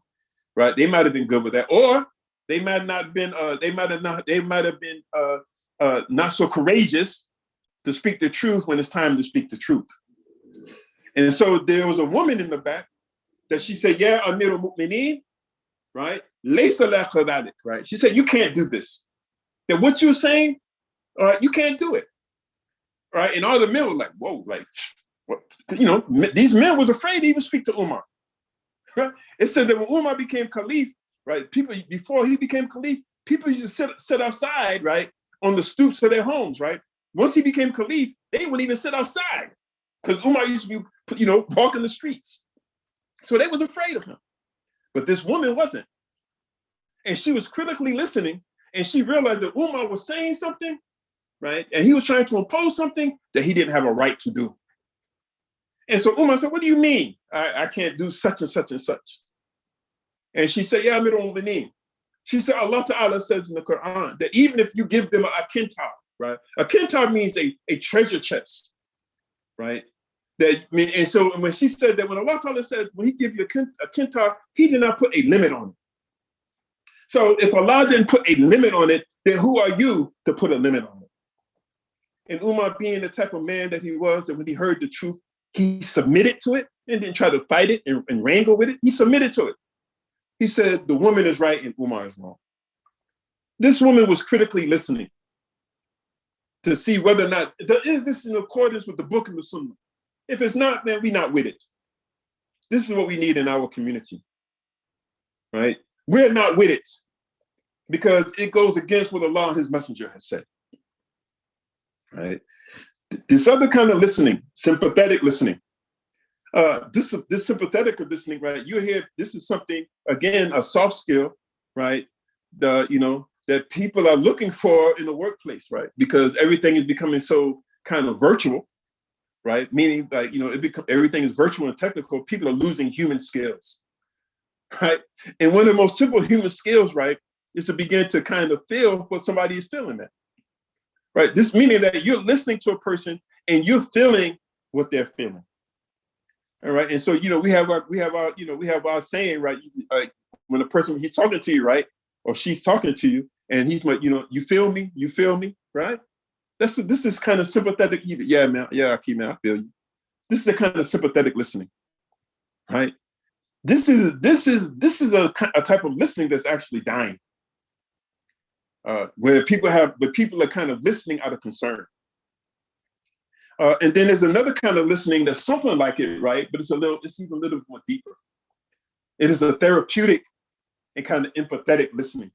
right? They might have been good with that, or they might not have been. They might have been not so courageous to speak the truth when it's time to speak the truth. And so there was a woman in the back that she said, "Yeah, Amir al-Mu'mineen, right? Laysa la kadhalik, right? She said, you can't do this. That what you're saying, all right, you can't do it, right?" And all the men were like, "Whoa, like, what?" You know, these men was afraid to even speak to Umar. Right? It said that when Umar became caliph, right? People before he became caliph, people used to sit outside, right, on the stoops of their homes, right? Once he became caliph, they wouldn't even sit outside because Umar used to be, you know, walking the streets. So they was afraid of him. But this woman wasn't. And she was critically listening, and she realized that Umar was saying something, right? And he was trying to impose something that he didn't have a right to do. And so Umar said, "What do you mean I can't do such and such and such?" And she said, "Yeah, Amir al-Mu'mineen." She said, Allah Ta'ala says in the Quran that even if you give them a kintar, right? A kintar means a treasure chest, right? And so when she said that, when Allah Ta'ala said, when he gives you a kintar, he did not put a limit on it. So if Allah didn't put a limit on it, then who are you to put a limit on it? And Umar, being the type of man that he was, that when he heard the truth, he submitted to it and didn't try to fight it and wrangle with it. He submitted to it. He said, the woman is right and Umar is wrong. This woman was critically listening to see whether or not, is this in accordance with the book and the Sunnah? If it's not, then we're not with it. This is what we need in our community, right? We're not with it because it goes against what Allah and His Messenger has said, right? This other kind of listening, sympathetic listening, this sympathetic listening, right? You hear, this is something, again, a soft skill, right? That people are looking for in the workplace, right? Because everything is becoming so kind of virtual, right? Meaning, like, everything is virtual and technical. People are losing human skills, right? And one of the most simple human skills, right, is to begin to kind of feel what somebody is feeling at, right? This meaning that you're listening to a person and you're feeling what they're feeling. All right. And so, we have our saying, right? Like when a person, he's talking to you, right? Or she's talking to you and he's like, you feel me, right? This is kind of sympathetic. Yeah, man. Yeah, Akeem, man, I feel you. This is the kind of sympathetic listening, right? This is a type of listening that's actually dying. Where people are kind of listening out of concern. And then there's another kind of listening that's something like it, right? But it's even a little more deeper. It is a therapeutic and kind of empathetic listening.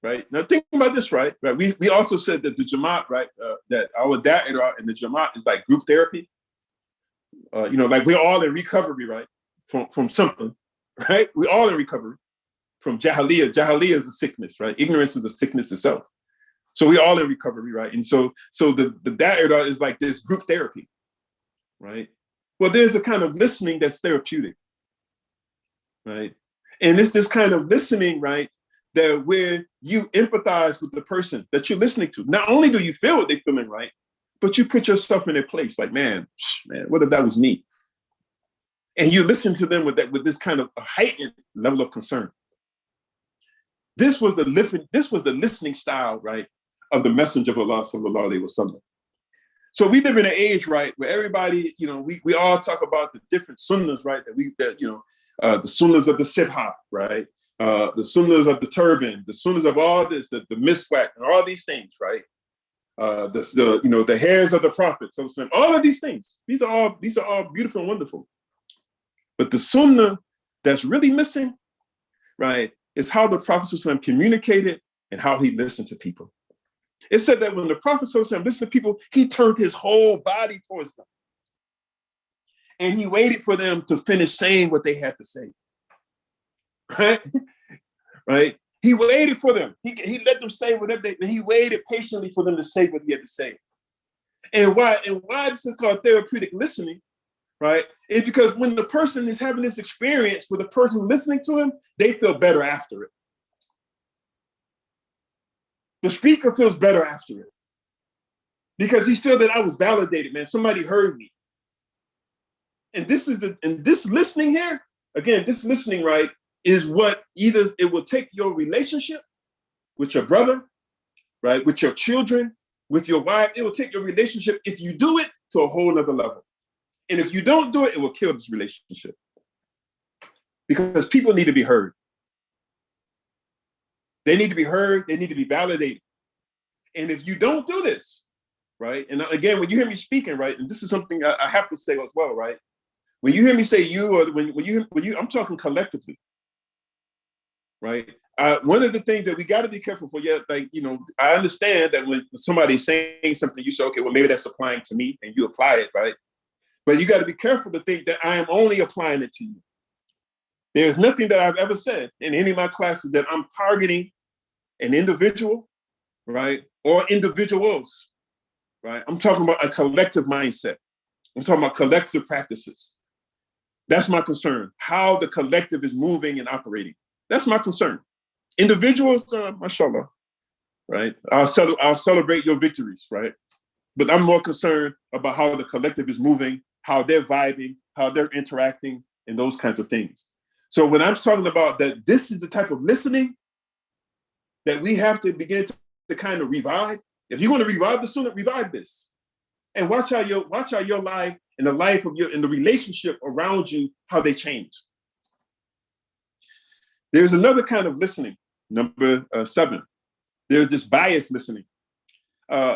right? Now think about this, right? We also said that the Jamaat, right, that our da'irah and the Jamaat is like group therapy. Like we're all in recovery, right, from something, right? We're all in recovery from jahiliyyah. Jahiliyyah is a sickness, right? Ignorance is a sickness itself. So we're all in recovery, right? And so the da'irah is like this group therapy, right? Well, there's a kind of listening that's therapeutic, right? And it's this kind of listening, right, that where you empathize with the person that you're listening to. Not only do you feel what they're feeling, right, but you put yourself in their place. Like, man, what if that was me? And you listen to them with this kind of a heightened level of concern. This was the listening style, right, of the Messenger of Allah sallallahu alaihi wasallam. So we live in an age, right, where everybody, we all talk about the different sunnahs, right, the sunnahs of the sibha, right, the sunnahs of the turban, the sunnahs of all this, the miswak, and all these things, right, the hairs of the Prophet, so all of these things. These are all beautiful and wonderful. But the sunnah that's really missing, right, is how the Prophet communicated and how he listened to people. It said that when the Prophet listened to people, he turned his whole body towards them. And he waited for them to finish saying what they had to say. Right? Right? He waited for them. He let them say whatever he waited patiently for them to say what he had to say. And why this is called therapeutic listening, right? It's because when the person is having this experience with the person listening to him, they feel better after it. The speaker feels better after it because he feels that I was validated, man. Somebody heard me. And this listening here, again, this listening, right, is what either it will take your relationship with your brother, right, with your children, with your wife. It will take your relationship, if you do it, to a whole nother level. And if you don't do it, it will kill this relationship. Because people need to be heard. They need to be heard. They need to be validated. And if you don't do this, right, and again, when you hear me speaking, right, and this is something I have to say as well, right, when you hear me say you, or when you, I'm talking collectively, right? One of the things that we got to be careful for, I understand that when somebody's saying something, you say, okay, well, maybe that's applying to me, and you apply it, right? But you got to be careful to think that I am only applying it to you. There's nothing that I've ever said in any of my classes that I'm targeting an individual, right, or individuals, right? I'm talking about a collective mindset. I'm talking about collective practices. That's my concern, how the collective is moving and operating. That's my concern. Individuals, mashallah, right? I'll celebrate your victories, right? But I'm more concerned about how the collective is moving, how they're vibing, how they're interacting, and those kinds of things. So when I'm talking about that, this is the type of listening that we have to begin to kind of revive. If you want to revive the sunnah, revive this. And watch how your life and the life of and the relationship around you, how they change. There's another kind of listening, number 7. There's this biased listening.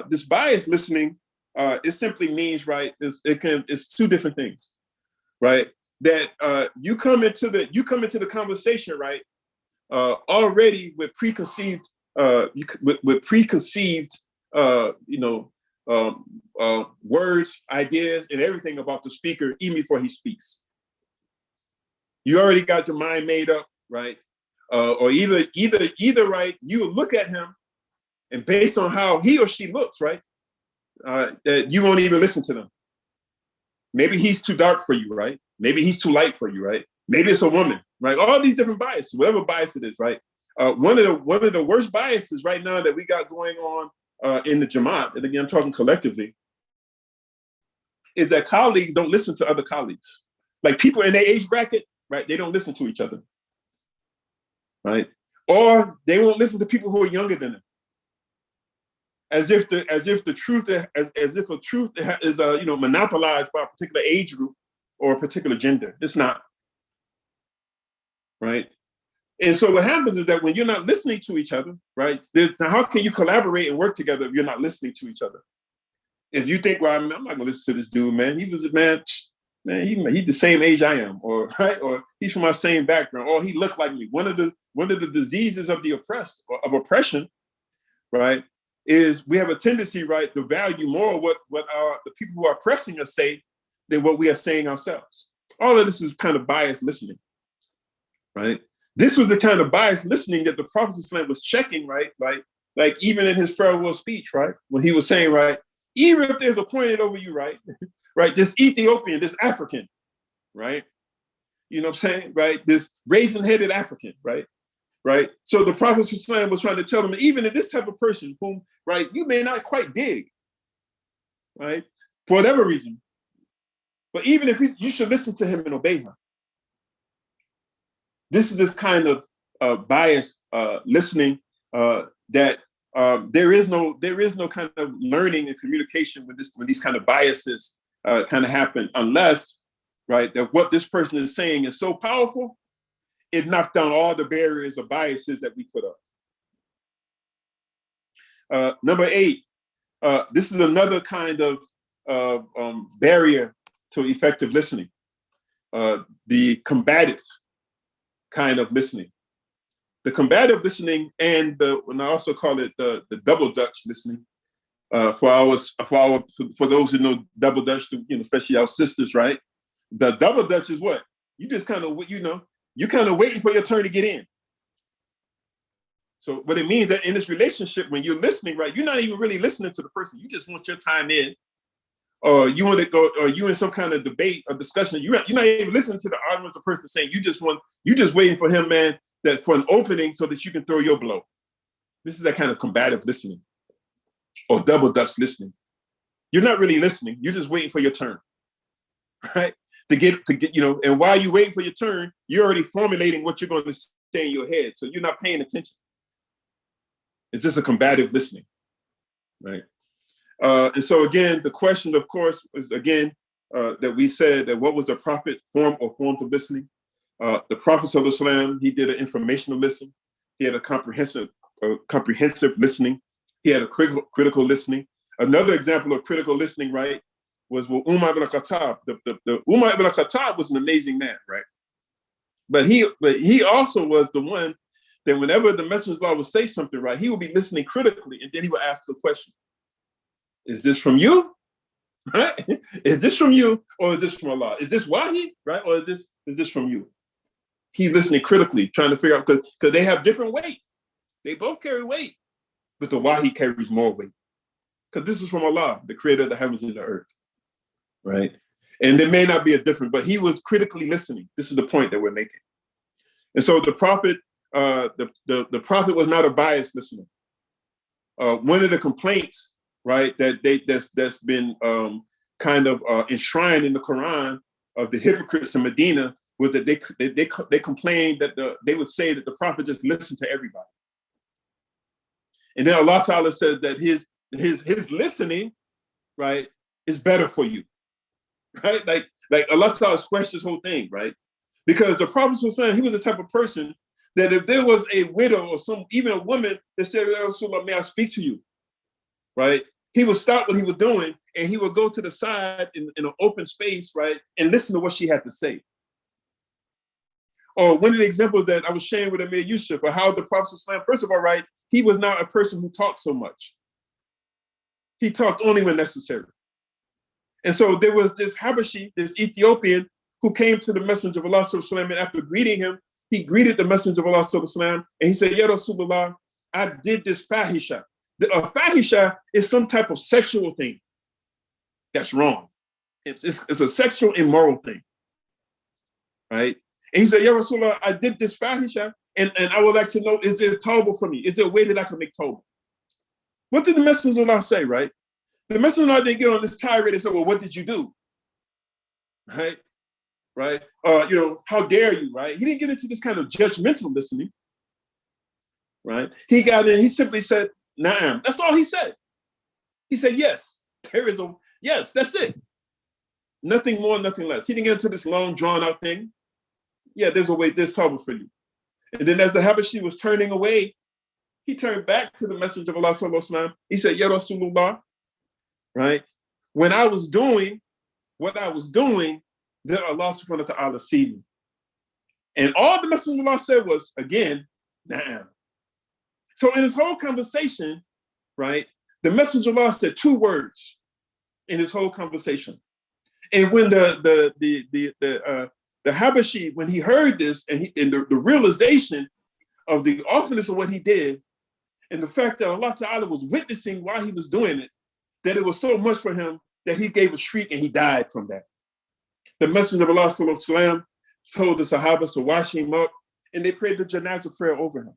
This biased listening, it simply means, right, it's two different things, right? That you come into the conversation, right, already with preconceived words, ideas, and everything about the speaker, even before he speaks. You already got your mind made up, right? Or either, right, you look at him, and based on how he or she looks, right, that you won't even listen to them. Maybe he's too dark for you, right? Maybe he's too light for you, right? Maybe it's a woman, right? All these different biases, whatever bias it is, right? One of the worst biases right now that we got going on in the Jamaat, and again, I'm talking collectively, is that colleagues don't listen to other colleagues. Like people in their age bracket, right? They don't listen to each other, right? Or they won't listen to people who are younger than them. As if a truth is monopolized by a particular age group or a particular gender. It's not, right? And so what happens is that when you're not listening to each other, right? Now how can you collaborate and work together if you're not listening to each other? If you think, well, I'm not gonna listen to this dude, man. He was a man. man, he the same age I am, or right, or he's from my same background, or he looked like me. One of the diseases of the oppressed, of oppression, right, is we have a tendency, right, to value more what the people who are oppressing us say than what we are saying ourselves. All of this is kind of biased listening, right? This was the kind of biased listening that the Prophet was checking, right? Like even in his farewell speech, right, when he was saying, right, even if there's appointed over you, right, right, this Ethiopian, this African, right, you know what I'm saying, right, this raisin-headed African, right, right. So the Prophet was trying to tell them, even in this type of person, whom, right, you may not quite dig, right, for whatever reason, but even if you should listen to him and obey him. This is this kind of biased listening that there is no kind of learning and communication when these kind of biases kind of happen, unless, right, that what this person is saying is so powerful, it knocked down all the barriers or biases that we put up. Number 8, this is another kind of barrier to effective listening, the combative kind of listening. The combative listening, and I also call it the double Dutch listening. For those who know double Dutch, especially our sisters, right? The double Dutch is what? You just kind of, you're kind of waiting for your turn to get in. So what it means that in this relationship, when you're listening, right, you're not even really listening to the person. You just want your time in, or you want to go, or you in some kind of debate or discussion. You're not even listening to the arguments of the person saying. You just waiting for him, man, that for an opening so that you can throw your blow. This is that kind of combative listening, or double Dutch listening. You're not really listening. You're just waiting for your turn, right? To get, and while you're waiting for your turn, you're already formulating what you're going to say in your head. So you're not paying attention. It's just a combative listening, right? And so again, the question, of course, is again that we said that what was the Prophet forms of listening? The Prophet ﷺ, he did an informational listening. He had a comprehensive listening. He had a critical listening. Another example of critical listening, right, was with Umar ibn Khattab. The Umar ibn Khattab was an amazing man, right? But he also was the one that whenever the Messenger of Allah would say something, right, he would be listening critically, and then he would ask the question: is this from you? Right? Is this from you, or is this from Allah? Is this Wahi, right? Or is this from you? He's listening critically, trying to figure out, because they have different weight. They both carry weight, but the Wahi carries more weight. Because this is from Allah, the creator of the heavens and the earth. Right? And there may not be a difference, but he was critically listening. This is the point that we're making. And so the Prophet, the Prophet was not a biased listener. One of the complaints, right, that's been kind of enshrined in the Quran of the hypocrites in Medina was that they complained that they would say that the Prophet just listened to everybody. And then Allah Ta'ala said that his listening, right, is better for you. Right? Like Allah Ta'ala squashed this whole thing, right? Because the Prophet was saying he was the type of person that if there was a widow or even a woman that said, Rasulullah, may I speak to you? Right? He would stop what he was doing and he would go to the side in an open space, right, and listen to what she had to say. Or one of the examples that I was sharing with Amir Mustafa, or how the Prophet, first of all, right, he was not a person who talked so much. He talked only when necessary. And so there was this Habashi, this Ethiopian, who came to the Messenger of Allah, and after greeting him, he greeted the Messenger of Allah, and he said, Ya Rasulullah, I did this fahisha. A fahisha is some type of sexual thing that's wrong. It's a sexual, immoral thing, right? And he said, Ya Rasulullah, I did this fahisha, and I would like to know, is there tawbah for me? Is there a way that I can make tawbah? What did the Messenger of Allah say, right? The Messenger of Allah didn't get on this tirade and say, well, what did you do? Right? Right? How dare you, right? He didn't get into this kind of judgmental listening, right? He got in, he simply said, Na'am. That's all he said. He said, yes, yes, that's it. Nothing more, nothing less. He didn't get into this long, drawn out thing. Yeah, there's a way, there's tawbah for you. And then as the Habashi was turning away, he turned back to the Messenger of Allah, sallallahu alaihi wasallam. He said, Ya Rasulullah, right? When I was doing what I was doing, Did Allah subhanahu wa ta'ala see me? And all the Messenger of Allah said was, again, na'am. So in his whole conversation, right, the Messenger of Allah said 2 words in his whole conversation. And when the Habashi, when he heard this, and the realization of the awfulness of what he did, and the fact that Allah Ta'ala was witnessing while he was doing it, that it was so much for him that he gave a shriek and he died from that. The Messenger of Allah Sallallahu Alaihi Wasallam told the Sahabas to wash him up, and they prayed the Janazah prayer over him.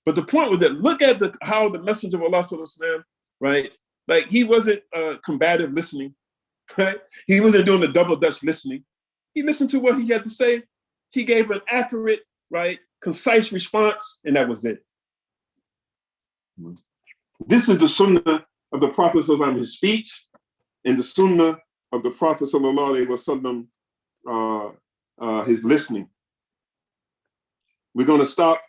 But the point was that look at how the Messenger of Allah Sallallahu Alaihi Wasallam, right? Like he wasn't combative listening, right? He wasn't doing the double Dutch listening. He listened to what he had to say. He gave an accurate, right, concise response, and that was it. This is the sunnah of the Prophet Sallallahu Alaihi Wasallam, his speech, and the sunnah of the Prophet Sallallahu Alaihi Wasallam, his listening. We're going to stop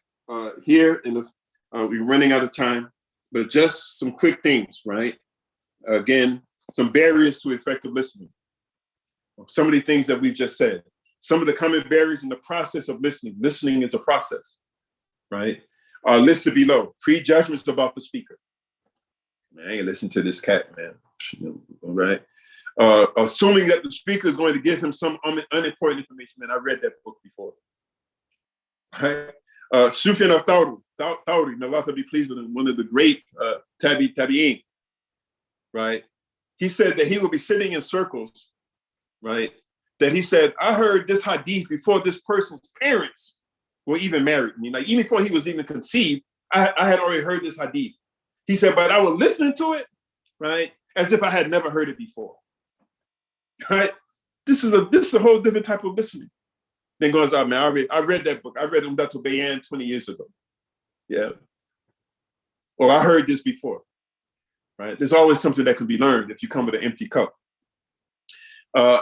here, and we're running out of time, but just some quick things, right? Again, some barriers to effective listening. Some of the things that we've just said. Some of the common barriers in the process of listening. Listening is a process, right? Listed below. Prejudgments about the speaker. Man, I ain't listen to this cat, man. All right. Assuming that the speaker is going to give him some unimportant information. Man, I read that book before. Right? Sufyan al-Thawri, may Allah be pleased with him, one of the great tabi'in, right? He said that he would be sitting in circles, right? That he said, I heard this hadith before this person's parents were even married. I mean, like even before he was even conceived, I had already heard this hadith. He said, but I would listen to it, right, as if I had never heard it before. Right? This is a whole different type of listening. Then goes out, man. I read that book. I read Umdatul Bayan 20 years ago. Yeah. Or I heard this before. Right? There's always something that can be learned if you come with an empty cup.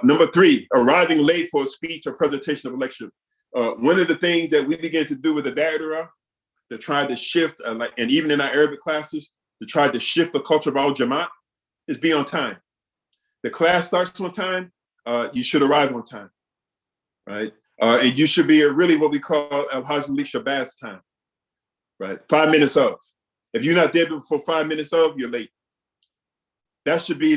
Number 3, arriving late for a speech or presentation of a lecture. One of the things that we began to do with the Da'irah, to try to shift, and even in our Arabic classes, to try to shift the culture of our Jamaat, is be on time. The class starts on time, you should arrive on time, right? And you should be really what we call Al-Hajj Malik Shabazz time, right? 5 minutes of. If you're not there before 5 minutes of, you're late. That should be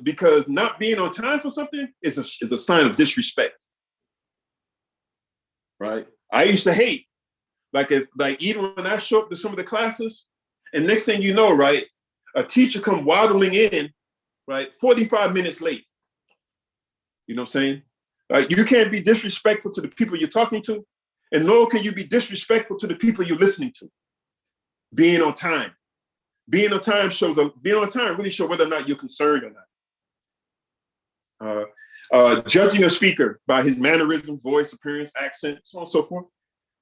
because not being on time for something is a sign of disrespect, right? I used to hate, even when I show up to some of the classes, and next thing you know, right, a teacher come waddling in, right, 45 minutes late. You know what I'm saying? You can't be disrespectful to the people you're talking to, and nor can you be disrespectful to the people you're listening to. Being on time. Being on time really shows whether or not you're concerned or not. Judging a speaker by his mannerism, voice, appearance, accent, so on and so forth,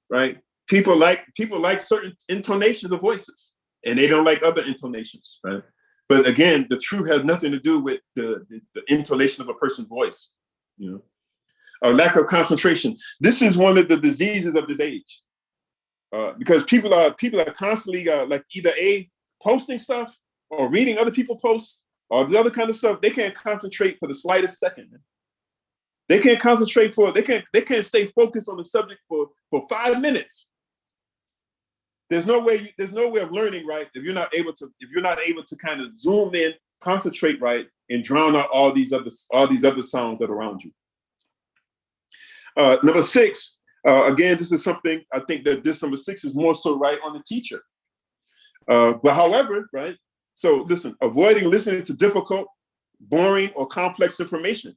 right? People like certain intonations of voices, and they don't like other intonations, right? But again, the truth has nothing to do with the intonation of a person's voice, you know. A lack of concentration. This is one of the diseases of this age, because people are constantly either posting stuff or reading other people's posts or the other kind of stuff. They can't concentrate for the slightest second. They can't concentrate they can't stay focused on the subject for 5 minutes. There's no way of learning, right, if you're not able to kind of zoom in, concentrate, right, and drown out all these other sounds that are around you. Number 6, again, this is something I think that this number 6 is more so right on the teacher. But however, right, so listen, avoiding listening to difficult, boring, or complex information,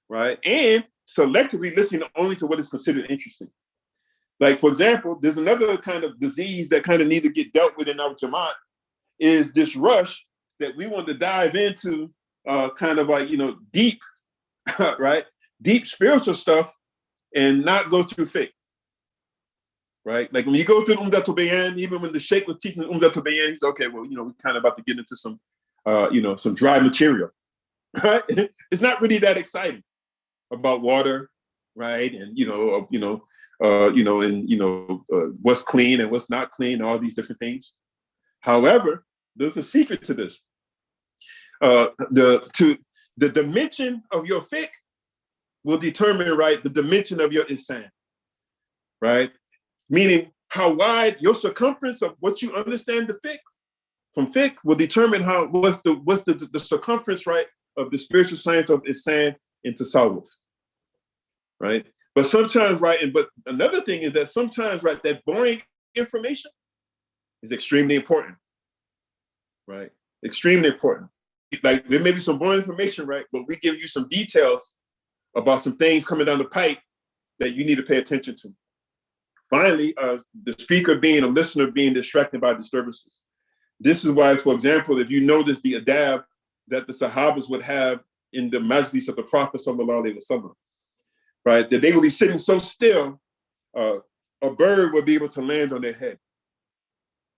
right, and selectively listening only to what is considered interesting. Like, for example, there's another kind of disease that kind of need to get dealt with in our Jamaat, is this rush that we want to dive into kind of like, deep, right, deep spiritual stuff and not go through fiqh, right? Like when you go through Umdatul Bayan, even when the Sheikh was teaching Umdatul Bayan, he said, okay, well, we're kind of about to get into some, some dry material, right? It's not really that exciting about water, right? And, what's clean and what's not clean, all these different things. However, there's a secret to this. the dimension of your fiqh will determine, right, the dimension of your ihsan, right? Meaning how wide your circumference of what you understand the fiqh from fiqh will determine what's the circumference, right, of the spiritual science of ihsan and tasawwuf, right? But sometimes, right, but another thing is that sometimes, right, that boring information is extremely important, right? Extremely important. Like there may be some boring information, right, but we give you some details about some things coming down the pipe that you need to pay attention to. Finally, the speaker being a listener being distracted by disturbances. This is why, for example, if you notice the adab that the Sahabas would have in the majlis of the Prophet sallallahu alaihi wasallam, right, that they would be sitting so still, a bird would be able to land on their head,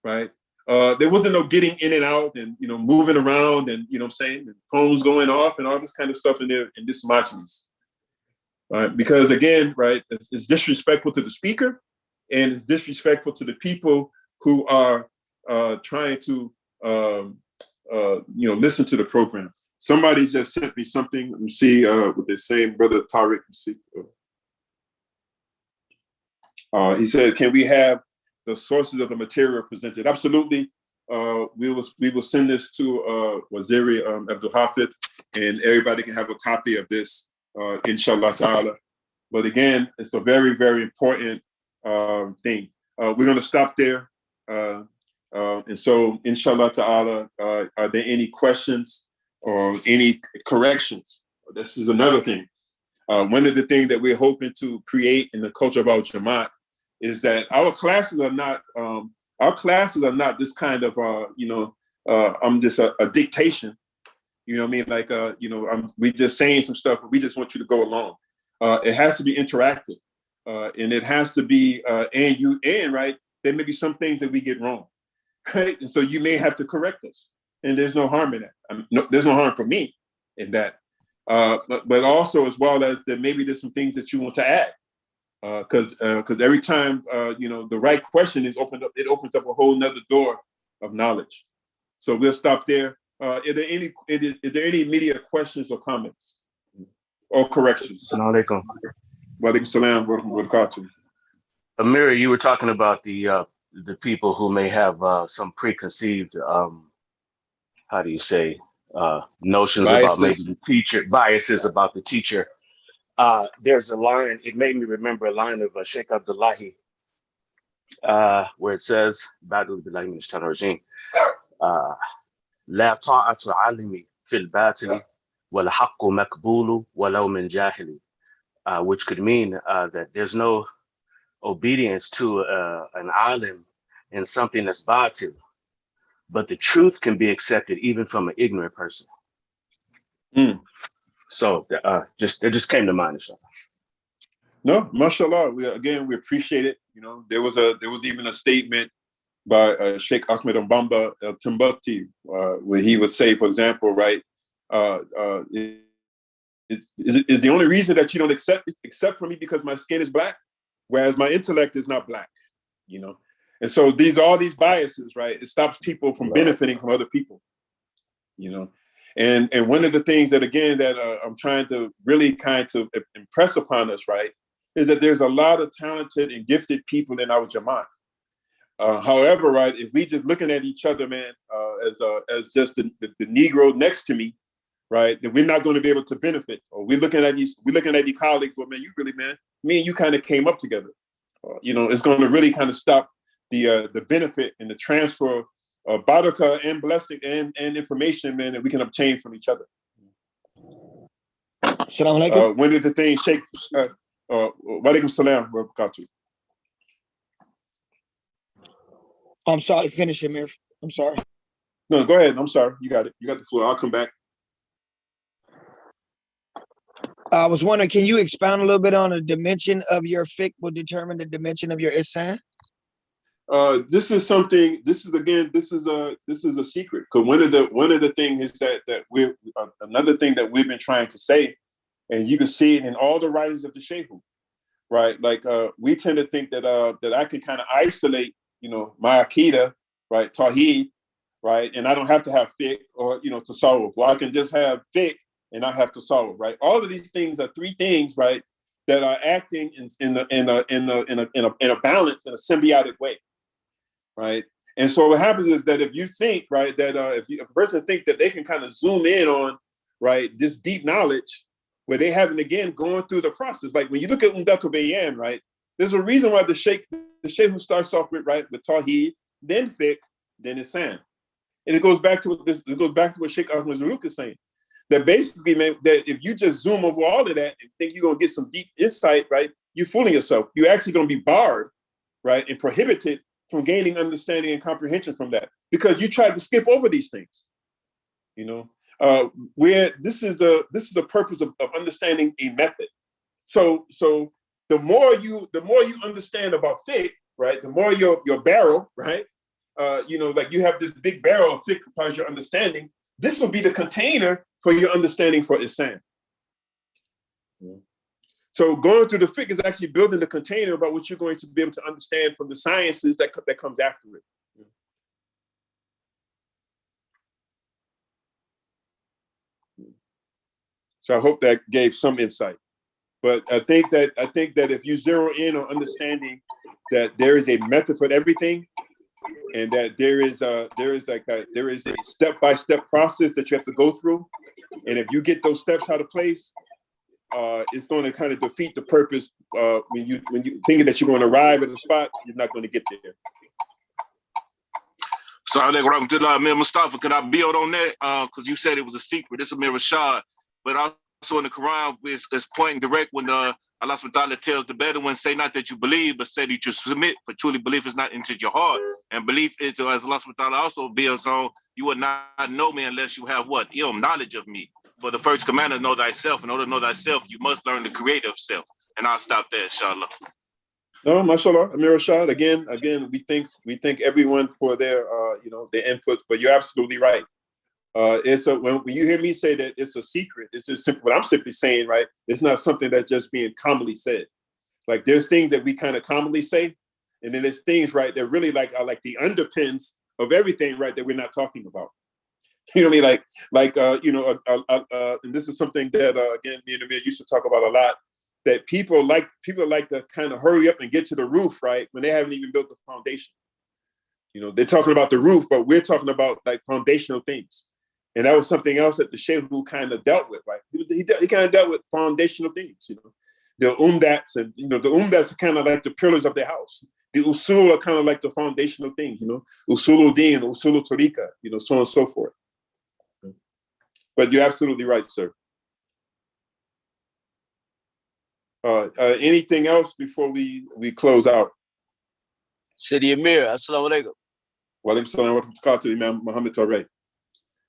right? There wasn't no getting in and out and moving around and what I'm saying, and phones going off and all this kind of stuff in this majlis, right? Because again, right, it's disrespectful to the speaker, and it's disrespectful to the people who are trying to listen to the program. Somebody just sent me something. Let me see what they're saying, Brother Tariq. He said, "Can we have the sources of the material presented?" Absolutely. We will send this to Waziri Abdul Hafid, and everybody can have a copy of this, inshallah ta'ala. But again, it's a very, very important thing. We're going to stop there. And so, inshallah ta'ala, are there any questions or any corrections? This is another thing. One of the things that we're hoping to create in the culture of our Jamaat is that our classes are not this kind of I'm just a dictation. You know what I mean? Like we just saying some stuff, but we just want you to go along. It has to be interactive, and it has to be and right. There may be some things that we get wrong, right? And so you may have to correct us, and there's no harm in that. There's no harm for me in that. But also as well as that maybe there's some things that you want to add. Because every time the right question is opened up, it opens up a whole nother door of knowledge. So we'll stop there. Are there any immediate questions or comments or corrections? Assalamu alaikum. Wa alaikum salam wa barakatuh. Amir, you were talking about the people who may have some preconceived how do you say notions about maybe the teacher, biases about the teacher. There's a line, it made me remember a line of Sheikh Abdullahi, where it says, Ba'du billahi min ash-shaytanir rajim, La ta'atu alimi fil batili wal haqqu makbulu walau min jahili, which could mean that there's no obedience to an alim in something that's batil, but the truth can be accepted even from an ignorant person. So it just came to mind. Inshallah. No, mashallah. We appreciate it. There was even a statement by Sheikh Ahmed Mbamba Timbuktu, where he would say, for example, right, is the only reason that you don't accept from me because my skin is black, whereas my intellect is not black, And so all these biases, right? It stops people from benefiting from other people, And one of the things that, again, that I'm trying to really kind of impress upon us, right, is that there's a lot of talented and gifted people in our Jamaat. However, right, if we just looking at each other, man, as just the Negro next to me, right, then we're not going to be able to benefit. Or we're looking at these colleagues, well, man, me and you kind of came up together. It's going to really kind of stop the benefit and the transfer of barakah and blessing and information, man, that we can obtain from each other. Assalamu alaikum. One of the things, Sheikh, wa alaikum salam wa barakatuh. I'm sorry, finish it, Amir. I'm sorry. No, go ahead. I'm sorry. You got it. You got the floor. I'll come back. I was wondering, can you expound a little bit on the dimension of your fiqh will determine the dimension of your ihsan? This is something. This is a secret. Because one of the things is that we're another thing that we've been trying to say, and you can see it in all the writings of the Shaykh, right? Like we tend to think that I can kind of isolate, my akida, right, tawheed, right, and I don't have to have fiqh or tasawwuf. Well, I can just have fiqh and I have to solve, right? All of these things are three things, right, that are acting in a balance, in a symbiotic way, right? And so what happens is that if you think, right, that if a person think that they can kind of zoom in on, right, this deep knowledge, where they haven't again gone through the process. Like when you look at Umdatul Bayan, right, there's a reason why the sheikh who starts off with, right, with Tawheed, then fiqh, then Ihsan. And it goes back to what Sheikh Ahmad Zarruq is saying. That basically, man, that if you just zoom over all of that and think you're gonna get some deep insight, right, you're fooling yourself. You're actually gonna be barred, right, and prohibited from gaining understanding and comprehension from that, because you tried to skip over these things. You know, where this is the purpose of understanding a method. So the more you understand about fiqh, right, the more your barrel, right, you know, like you have this big barrel of fiqh as your understanding. This will be the container for your understanding for Ihsan. So going through the fiqh is actually building the container about what you're going to be able to understand from the sciences that comes after it. So I hope that gave some insight. But I think that if you zero in on understanding that there is a method for everything, and that there is a step-by-step process that you have to go through, and if you get those steps out of place, it's going to kind of defeat the purpose. When you thinking that you're going to arrive at a spot, you're not going to get there. So Amir Mustafa, could I build on that? Because you said it was a secret. It's Amir Rashad, but also in the Quran is pointing direct when Allah subhanahu wa ta'ala tells the Bedouin, say not that you believe, but say that you submit, for truly belief is not into your heart. And belief is, as Allah subhanahu wa ta'ala also builds on, you will not know me unless you have what? Knowledge of me. For the first commandment, know thyself. In order to know thyself, you must learn the creator of self. And I'll stop there, inshallah. No, mashallah, Amir Rashad. Again, we thank everyone for their their inputs, but you're absolutely right. When you hear me say that it's a secret, it's just simple. What I'm simply saying, right? It's not something that's just being commonly said. Like there's things that we kind of commonly say, and then there's things, right, that really are like the underpins of everything, right, that we're not talking about. You know what I mean? And this is something that again, me and Amir used to talk about a lot. That people like to kind of hurry up and get to the roof, right, when they haven't even built the foundation. You know, they're talking about the roof, but we're talking about like foundational things. And that was something else that the Sheikh kind of dealt with, right? He kind of dealt with foundational things, you know, the umdats, and the umdats are kind of like the pillars of the house. The usul are kind of like the foundational things, you know, usulul din, usulul tariqa, so on and so forth. But you're absolutely right, sir. Anything else before we close out? Sidi Amir, assalamu alaikum. Wa alaikum salam wa rahmatullahi to Imam Muhammad Torre.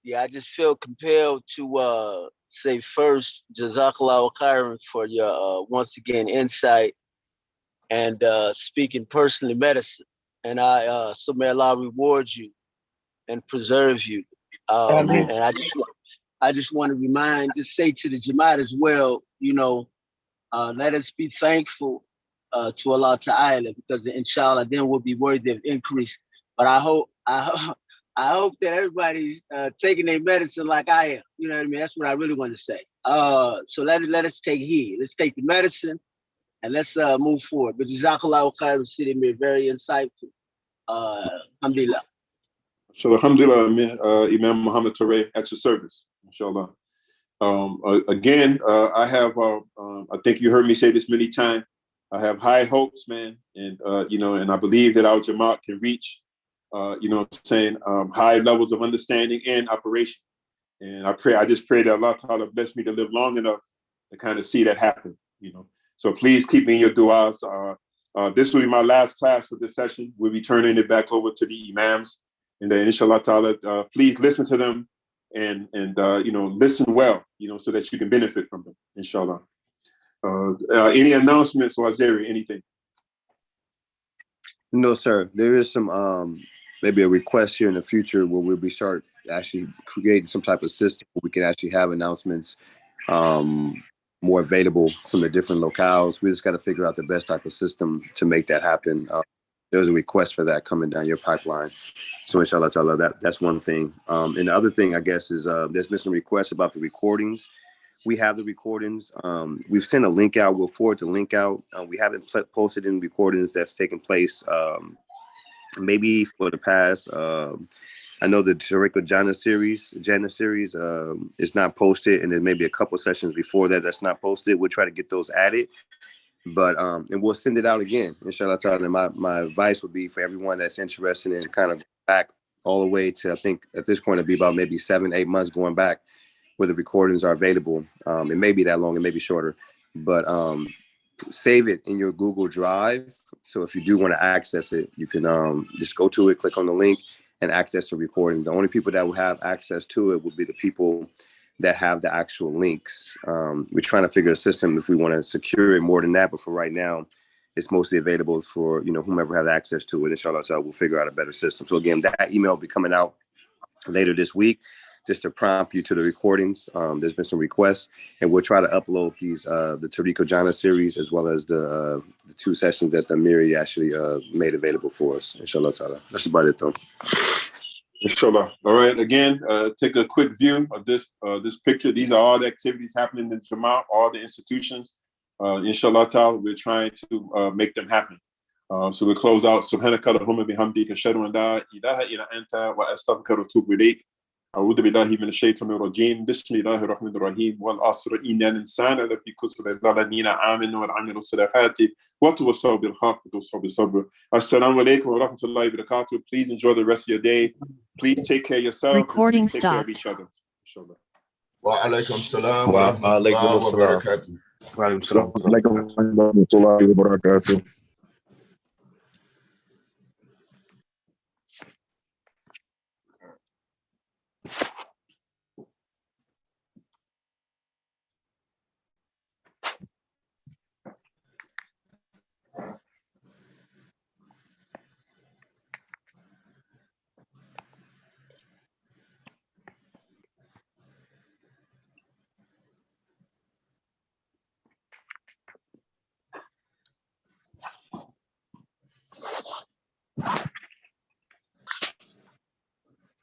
Yeah, I just feel compelled to say first, Jazakallahu khairan for your once again insight and speaking personally medicine. And so may Allah reward you and preserve you. And I just want to say to the Jamaat as well, let us be thankful to Allah Ta'ala, because inshallah then we'll be worthy of increase. But I hope that everybody's taking their medicine like I am. You know what I mean? That's what I really want to say. So let us take heed. Let's take the medicine and let's move forward. But Jazakallahu khairan, Sidi Amir, very insightful. Alhamdulillah. So alhamdulillah, Imam Muhammad Torre, at your service, inshallah. Again, I have, I think you heard me say this many times, I have high hopes, man. And, and I believe that our Jamaat can reach, high levels of understanding and operation. And I just pray that Allah Ta'ala bless me to live long enough to kind of see that happen, So please keep me in your du'as. This will be my last class for this session. We'll be turning it back over to the Imams. And then inshallah Ta'ala, please listen to them and listen well, so that you can benefit from them, inshallah. Any announcements, or Azeri, anything? No, sir. There is some maybe a request here in the future where we'll be start actually creating some type of system where we can actually have announcements more available from the different locales. We just got to figure out the best type of system to make that happen. There's a request for that coming down your pipeline. So inshallah ta'ala, that's one thing. And the other thing, I guess, is there's been some requests about the recordings. we have the recordings. We've sent a link out. We'll forward the link out. We haven't posted any recordings that's taken place maybe for the past. I know the Tariqa Jannah series is not posted, and then maybe a couple sessions before that that's not posted. We'll try to get those added, but and we'll send it out again, inshallah ta'ala. And my advice would be for everyone that's interested in kind of back all the way to, I think at this point it'd be about maybe 7-8 months going back where the recordings are available. It may be that long, it may be shorter, but save it in your Google Drive. So if you do want to access it, you can just go to it, click on the link, and access the recording. The only people that will have access to it will be the people that have the actual links. We're trying to figure a system if we want to secure it more than that, but for right now, it's mostly available for, you know, whomever has access to it. Inshallah, so we'll figure out a better system. So again, that email will be coming out later this week, just to prompt you to the recordings. There's been some requests, and we'll try to upload these, the Tariqa Jannah series, as well as the 2 sessions that the Amiri actually made available for us. Inshallah ta'ala. That's about it though. Inshallah. All right. Again, take a quick view of this picture. These are all the activities happening in Jama'at, all the institutions. Inshallah ta'ala, we're trying to make them happen. So we'll close out. Subhanaka Allahumma bihamdika ashhadu an la ilaha illa anta wa astaghfiruka wa atubu ilayk. أعوذ بالله من الشيطان الرجيم بسم الله الرحمن الرحيم والعصر إن الإنسان لفي خسر إلا الذين آمنوا وعملوا الصالحات وتواصوا بالحق وتواصوا بالصبر. Assalamu alaikum wa rahmatullahi wa barakatuh. Please enjoy the rest of your day. Please take care of yourself. Recording take care of stopped. each other. Inshallah. Wa alaikum salam wa rahmatullahi wa barakatuh. Wa alaikum salam. Wa alaikum assalam wa rahmatullahi wa barakatuh.